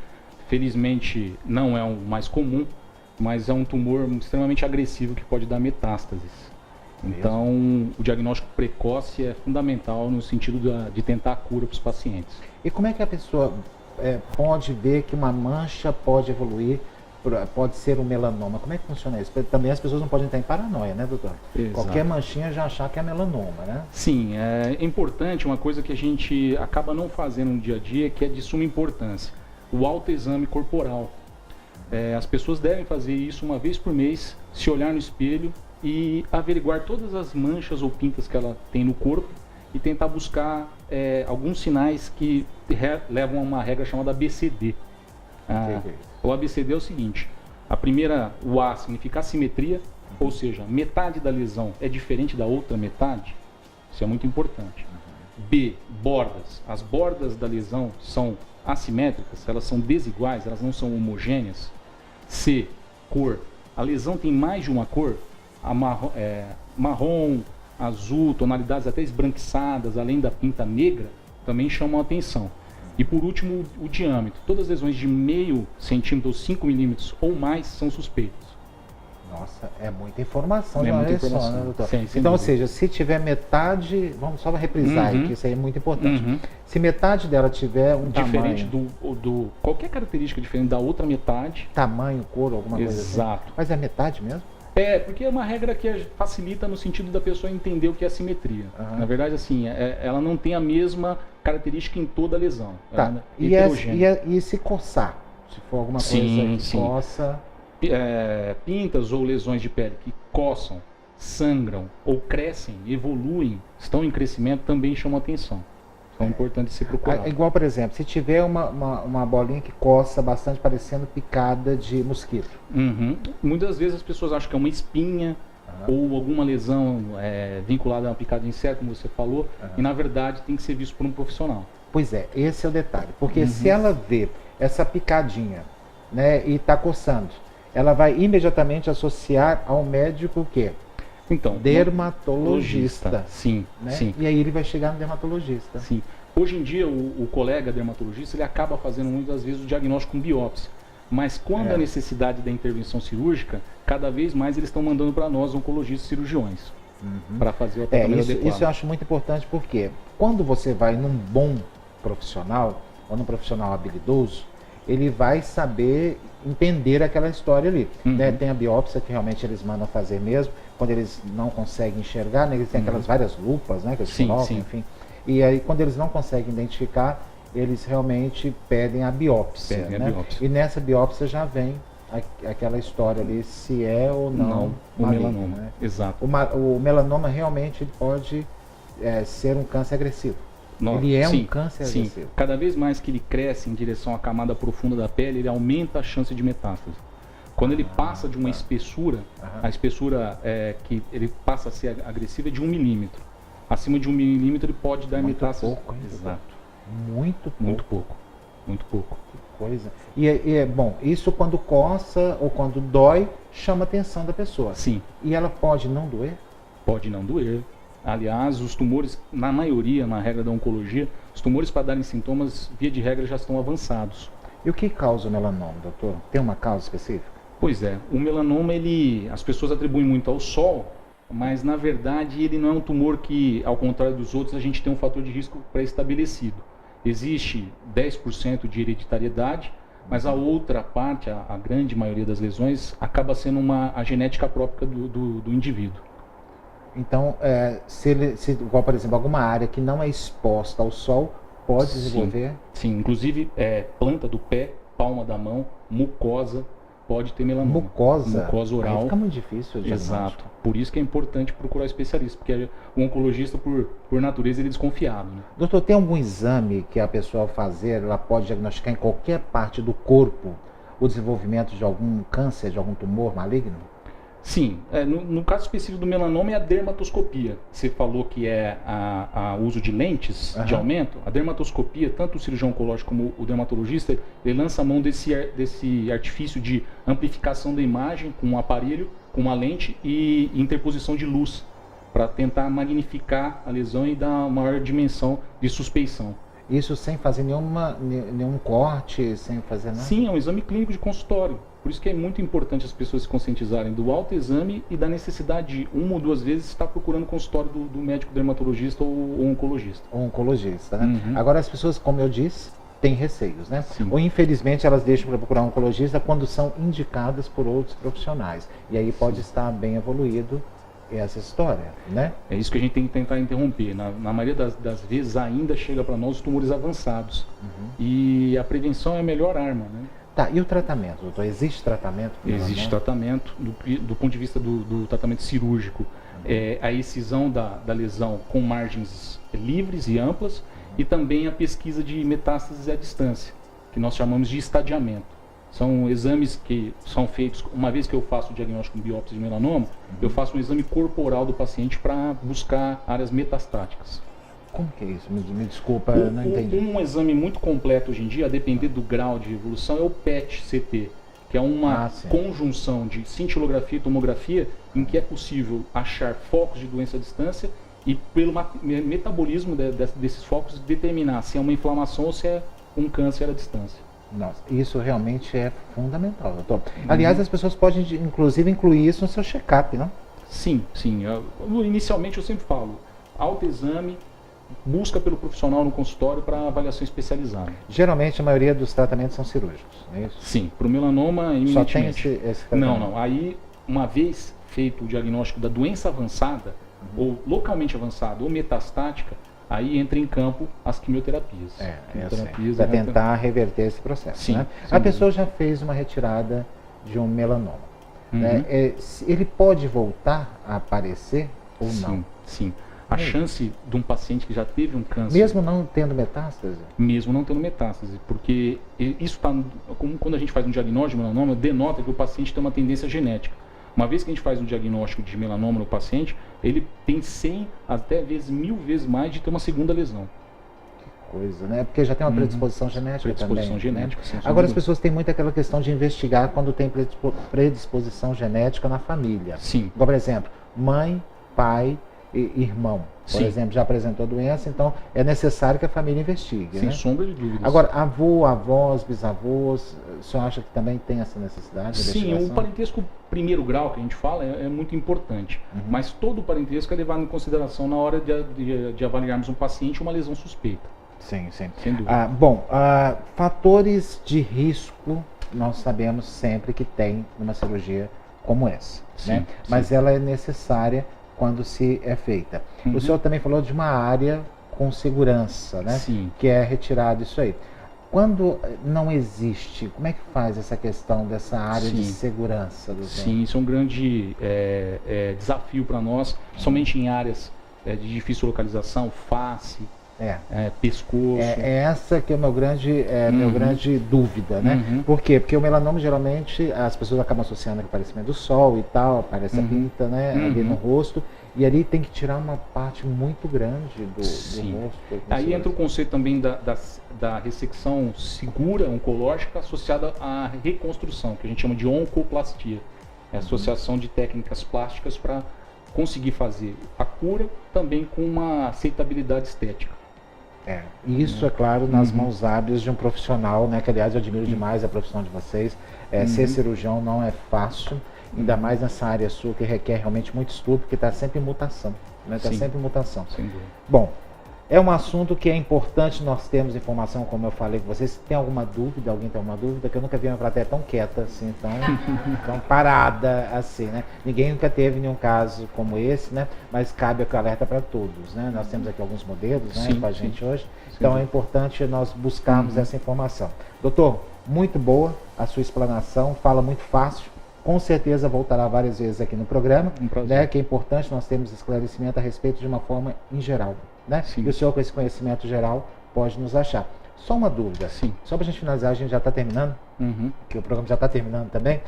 Speaker 10: Felizmente não é o mais comum, mas é um tumor extremamente agressivo que pode dar metástases. Então, o diagnóstico precoce é fundamental no sentido de tentar a cura para os pacientes.
Speaker 1: E como é que a pessoa pode ver que uma mancha pode evoluir, pode ser um melanoma? Como é que funciona isso? Também as pessoas não podem estar em paranoia, né, doutor?
Speaker 10: Exato.
Speaker 1: Qualquer manchinha já achar que é melanoma, né?
Speaker 10: Sim, é importante, uma coisa que a gente acaba não fazendo no dia a dia, que é de suma importância, o autoexame corporal. As pessoas devem fazer isso uma vez por mês, se olhar no espelho e averiguar todas as manchas ou pintas que ela tem no corpo e tentar buscar alguns sinais que levam a uma regra chamada ABCD. O ABCD é o seguinte: a primeira, o A, significa assimetria, ou seja, metade da lesão é diferente da outra metade. Isso é muito importante. B, bordas. As bordas da lesão são assimétricas, elas são desiguais, elas não são homogêneas. C, cor. A lesão tem mais de uma cor, marrom, azul, tonalidades até esbranquiçadas, além da pinta negra, também chamam a atenção. E por último, o diâmetro. Todas as lesões de meio centímetro ou 5 milímetros ou mais são suspeitas.
Speaker 1: Nossa, é muita informação de
Speaker 10: É
Speaker 1: uma
Speaker 10: muita
Speaker 1: vez só,
Speaker 10: informação.
Speaker 1: né, doutor?
Speaker 10: Sim, sem
Speaker 1: então, ou
Speaker 10: dúvida.
Speaker 1: seja, se tiver metade, vamos só reprisar aqui, isso aí é muito importante. Se metade dela tiver um
Speaker 10: Diferente
Speaker 1: tamanho...
Speaker 10: qualquer característica diferente da outra metade.
Speaker 1: Tamanho, cor, alguma coisa assim.
Speaker 10: Exato.
Speaker 1: Mas é metade mesmo?
Speaker 10: Porque é uma regra que facilita no sentido da pessoa entender o que é assimetria. Na verdade, assim, ela não tem a mesma característica em toda a lesão.
Speaker 1: Tá.
Speaker 10: Ela é heterogênea.
Speaker 1: E se coçar? Se for alguma coisa que coça...
Speaker 10: Pintas ou lesões de pele que coçam, sangram ou crescem, evoluem, estão em crescimento, também chamam atenção. Então é importante se procurar.
Speaker 1: Igual, por exemplo, se tiver uma bolinha que coça bastante, parecendo picada de mosquito.
Speaker 10: Muitas vezes as pessoas acham que é uma espinha ou alguma lesão vinculada a uma picada de inseto, como você falou, e na verdade tem que ser visto por um profissional.
Speaker 1: Pois é, esse é o detalhe. Porque se ela vê essa picadinha, né, e está coçando, ela vai imediatamente associar ao médico o quê?
Speaker 10: Então,
Speaker 1: dermatologista.
Speaker 10: Sim,
Speaker 1: né?
Speaker 10: sim.
Speaker 1: E aí ele vai chegar no dermatologista.
Speaker 10: Sim. Hoje em dia, o colega dermatologista, ele acaba fazendo muitas vezes o diagnóstico com biópsia. Mas quando a necessidade da intervenção cirúrgica, cada vez mais eles estão mandando para nós, oncologistas e cirurgiões, para fazer o tratamento adequado.
Speaker 1: Isso eu acho muito importante, porque quando você vai num bom profissional, ou num profissional habilidoso, ele vai saber entender aquela história ali. Né? Tem a biópsia que realmente eles mandam fazer mesmo, quando eles não conseguem enxergar, né? Eles têm aquelas várias lupas, né, que eles colocam, enfim. E aí quando eles não conseguem identificar, eles realmente pedem a biópsia. Né? E nessa biópsia já vem aquela história ali, se é ou não
Speaker 10: o melanoma.
Speaker 1: Né?
Speaker 10: Exato.
Speaker 1: O melanoma realmente pode ser um câncer agressivo. Ele é um câncer agressivo.
Speaker 10: Cada vez mais que ele cresce em direção à camada profunda da pele, ele aumenta a chance de metástase. Quando ele passa de uma espessura, a espessura que ele passa a ser agressiva é de 1 milímetro. Acima de 1 milímetro ele pode dar metástase. Exato. Muito pouco.
Speaker 1: Que coisa. E bom, isso quando coça ou quando dói, chama a atenção da pessoa.
Speaker 10: Sim.
Speaker 1: E ela pode não doer?
Speaker 10: Pode não doer. Aliás, os tumores, na maioria, na regra da oncologia, os tumores para darem sintomas, via de regra, já estão avançados.
Speaker 1: E o que causa o melanoma, doutor? Tem uma causa específica?
Speaker 10: Pois é, o melanoma, as pessoas atribuem muito ao sol, mas na verdade ele não é um tumor que, ao contrário dos outros, a gente tem um fator de risco pré-estabelecido. Existe 10% de hereditariedade, mas a outra parte, a grande maioria das lesões, acaba sendo a genética própria do indivíduo.
Speaker 1: Então, igual, por exemplo, alguma área que não é exposta ao sol, pode desenvolver?
Speaker 10: Sim, inclusive planta do pé, palma da mão, mucosa, pode ter melanoma.
Speaker 1: Mucosa
Speaker 10: oral.
Speaker 1: Aí fica muito difícil.
Speaker 10: Exato. Por isso que é importante procurar especialista, porque o oncologista, por natureza, ele é desconfiado. Né?
Speaker 1: Doutor, tem algum exame que a pessoa ao fazer, ela pode diagnosticar em qualquer parte do corpo o desenvolvimento de algum câncer, de algum tumor maligno?
Speaker 10: Sim, no caso específico do melanoma é a dermatoscopia. Você falou que é o uso de lentes de aumento. A dermatoscopia, tanto o cirurgião oncológico como o dermatologista, ele lança a mão desse artifício de amplificação da imagem com um aparelho, com uma lente e interposição de luz, para tentar magnificar a lesão e dar uma maior dimensão de suspeição.
Speaker 1: Isso sem fazer nenhum corte, sem fazer nada?
Speaker 10: Sim, é um exame clínico de consultório. Por isso que é muito importante as pessoas se conscientizarem do autoexame e da necessidade de 1 ou 2 vezes estar procurando o consultório do médico dermatologista ou oncologista.
Speaker 1: Ou oncologista, né? Agora as pessoas, como eu disse, têm receios, né? Sim. Ou infelizmente elas deixam para procurar um oncologista quando são indicadas por outros profissionais. E aí pode estar bem evoluído essa história, né?
Speaker 10: É isso que a gente tem que tentar interromper. Na maioria das vezes ainda chega para nós os tumores avançados. E a prevenção é a melhor arma, né?
Speaker 1: Tá, e o tratamento, doutor? Existe tratamento?
Speaker 10: Existe tratamento do ponto de vista do tratamento cirúrgico. A excisão da lesão com margens livres e amplas e também a pesquisa de metástases à distância, que nós chamamos de estadiamento. São exames que são feitos, uma vez que eu faço o diagnóstico com biópsia de melanoma, eu faço um exame corporal do paciente para buscar áreas metastáticas.
Speaker 1: Como que é isso? Me desculpa, eu não entendi.
Speaker 10: Um exame muito completo hoje em dia, a depender do grau de evolução, é o PET-CT, que é uma conjunção de cintilografia e tomografia em que é possível achar focos de doença à distância e pelo metabolismo desses focos determinar se é uma inflamação ou se é um câncer à distância.
Speaker 1: Nossa, isso realmente é fundamental, doutor. Aliás, as pessoas podem inclusive incluir isso no seu check-up, não?
Speaker 10: Sim, sim. Inicialmente eu sempre falo, autoexame, busca pelo profissional no consultório para avaliação especializada.
Speaker 1: Geralmente a maioria dos tratamentos são cirúrgicos, não é isso?
Speaker 10: Sim, para o melanoma eminentemente.
Speaker 1: Só tem esse tratamento?
Speaker 10: Não. Aí, uma vez feito o diagnóstico da doença avançada, ou localmente avançada, ou metastática, aí entra em campo as quimioterapias.
Speaker 1: Para tentar reverter esse processo.
Speaker 10: Sim,
Speaker 1: né? A pessoa já fez uma retirada de um melanoma. Né? Ele pode voltar a aparecer ou não?
Speaker 10: Sim. A chance de um paciente que já teve um câncer...
Speaker 1: Mesmo não tendo metástase?
Speaker 10: Mesmo não tendo metástase, porque isso está... Quando a gente faz um diagnóstico de melanoma, denota que o paciente tem uma tendência genética. Uma vez que a gente faz um diagnóstico de melanoma no paciente, ele tem 100 até 1000 vezes mais de ter uma segunda lesão.
Speaker 1: Que coisa, né? Porque já tem uma predisposição genética
Speaker 10: predisposição
Speaker 1: também.
Speaker 10: Genética,
Speaker 1: né? Agora as pessoas têm muito aquela questão de investigar quando tem predisposição genética na família.
Speaker 10: Sim.
Speaker 1: Por exemplo, mãe, pai e irmão, por exemplo, já apresentou doença, então é necessário que a família investigue.
Speaker 10: Sem sombra de dúvidas.
Speaker 1: Agora, avô, avós, bisavós, o senhor acha que também tem essa necessidade?
Speaker 10: Sim, o parentesco primeiro grau que a gente fala é muito importante, mas todo o parentesco é levado em consideração na hora de avaliarmos um paciente uma lesão suspeita.
Speaker 1: Sim.
Speaker 10: Sem dúvida.
Speaker 1: Fatores de risco nós sabemos sempre que tem numa cirurgia como essa, né? Mas ela é necessária quando se é feita. O senhor também falou de uma área com segurança, né?
Speaker 10: Sim.
Speaker 1: Que é retirado isso aí. Quando não existe, como é que faz essa questão dessa área de segurança?
Speaker 10: Sim, isso é um grande desafio para nós, somente em áreas de difícil localização, face, pescoço.
Speaker 1: Essa que é meu grande dúvida, né? Por quê? Porque o melanoma geralmente as pessoas acabam associando com o aparecimento do sol e tal, aparece a pinta, né? Ali no rosto, e ali tem que tirar uma parte muito grande do rosto.
Speaker 10: Aí entra o conceito também da ressecção segura, oncológica, associada à reconstrução, que a gente chama de oncoplastia. É a associação de técnicas plásticas para conseguir fazer a cura também com uma aceitabilidade estética.
Speaker 1: Isso, é claro, nas mãos hábeis de um profissional, né? Que aliás eu admiro demais a profissão de vocês. Ser cirurgião não é fácil, ainda mais nessa área sua que requer realmente muito estudo, porque está sempre em mutação, né? Está sempre em mutação.
Speaker 10: Sem dúvida.
Speaker 1: Bom, é um assunto que é importante nós termos informação, como eu falei com vocês. Se tem alguma dúvida, alguém tem alguma dúvida, que eu nunca vi uma plateia tão quieta assim, tão parada assim, né? Ninguém nunca teve nenhum caso como esse, né? Mas cabe aqui o alerta para todos, né? Nós temos aqui alguns modelos, né, com a gente hoje, então é importante nós buscarmos essa informação. Doutor, muito boa a sua explanação, fala muito fácil. Com certeza voltará várias vezes aqui no programa, né? Que é importante nós termos esclarecimento a respeito de uma forma em geral, né? E o senhor com esse conhecimento geral pode nos achar. Só uma dúvida.
Speaker 10: Sim.
Speaker 1: Só para a gente finalizar, a gente já está terminando, que o programa já está terminando também.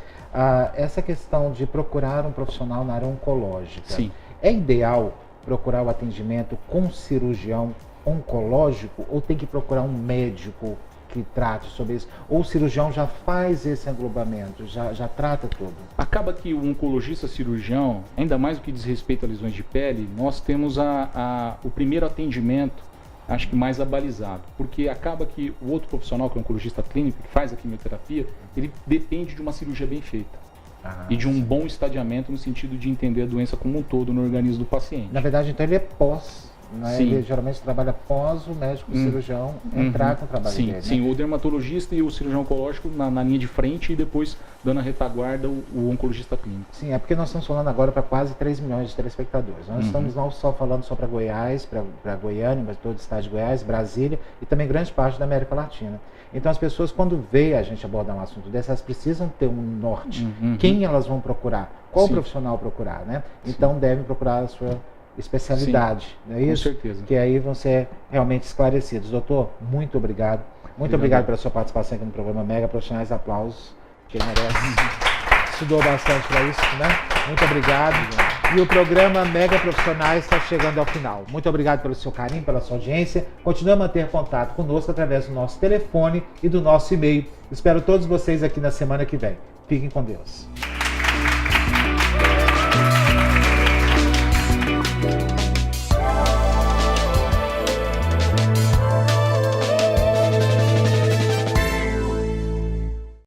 Speaker 1: Essa questão de procurar um profissional na área oncológica.
Speaker 10: Sim.
Speaker 1: É ideal procurar o atendimento com cirurgião oncológico ou tem que procurar um médico que trate sobre isso? Ou o cirurgião já faz esse englobamento, já trata tudo?
Speaker 10: Acaba que o oncologista cirurgião, ainda mais no que diz respeito a lesões de pele, nós temos o primeiro atendimento, acho que mais abalizado, porque acaba que o outro profissional, que é o oncologista clínico, que faz a quimioterapia, ele depende de uma cirurgia bem feita. E de um bom estadiamento no sentido de entender a doença como um todo no organismo do paciente.
Speaker 1: Na verdade, então ele é pós, né? Ele geralmente trabalha após o médico cirurgião entrar com o trabalho dele. Né?
Speaker 10: Sim, o dermatologista e o cirurgião oncológico na linha de frente e depois dando a retaguarda o oncologista clínico.
Speaker 1: Sim, é porque nós estamos falando agora para quase 3 milhões de telespectadores. Nós estamos não só falando só para Goiás, para Goiânia, mas todo o estado de Goiás, Brasília e também grande parte da América Latina. Então as pessoas, quando veem a gente abordar um assunto desse, elas precisam ter um norte. Quem elas vão procurar? Qual profissional procurar, né? Então devem procurar a sua especialidade, não é isso?
Speaker 10: Com certeza.
Speaker 1: Que aí vão ser realmente esclarecidos. Doutor, muito obrigado. Muito obrigado pela sua participação aqui no programa Mega Profissionais. Aplausos, que ele merece. Estudou bastante para isso, né? Muito obrigado. E o programa Mega Profissionais está chegando ao final. Muito obrigado pelo seu carinho, pela sua audiência. Continue a manter contato conosco através do nosso telefone e do nosso e-mail. Espero todos vocês aqui na semana que vem. Fiquem com Deus.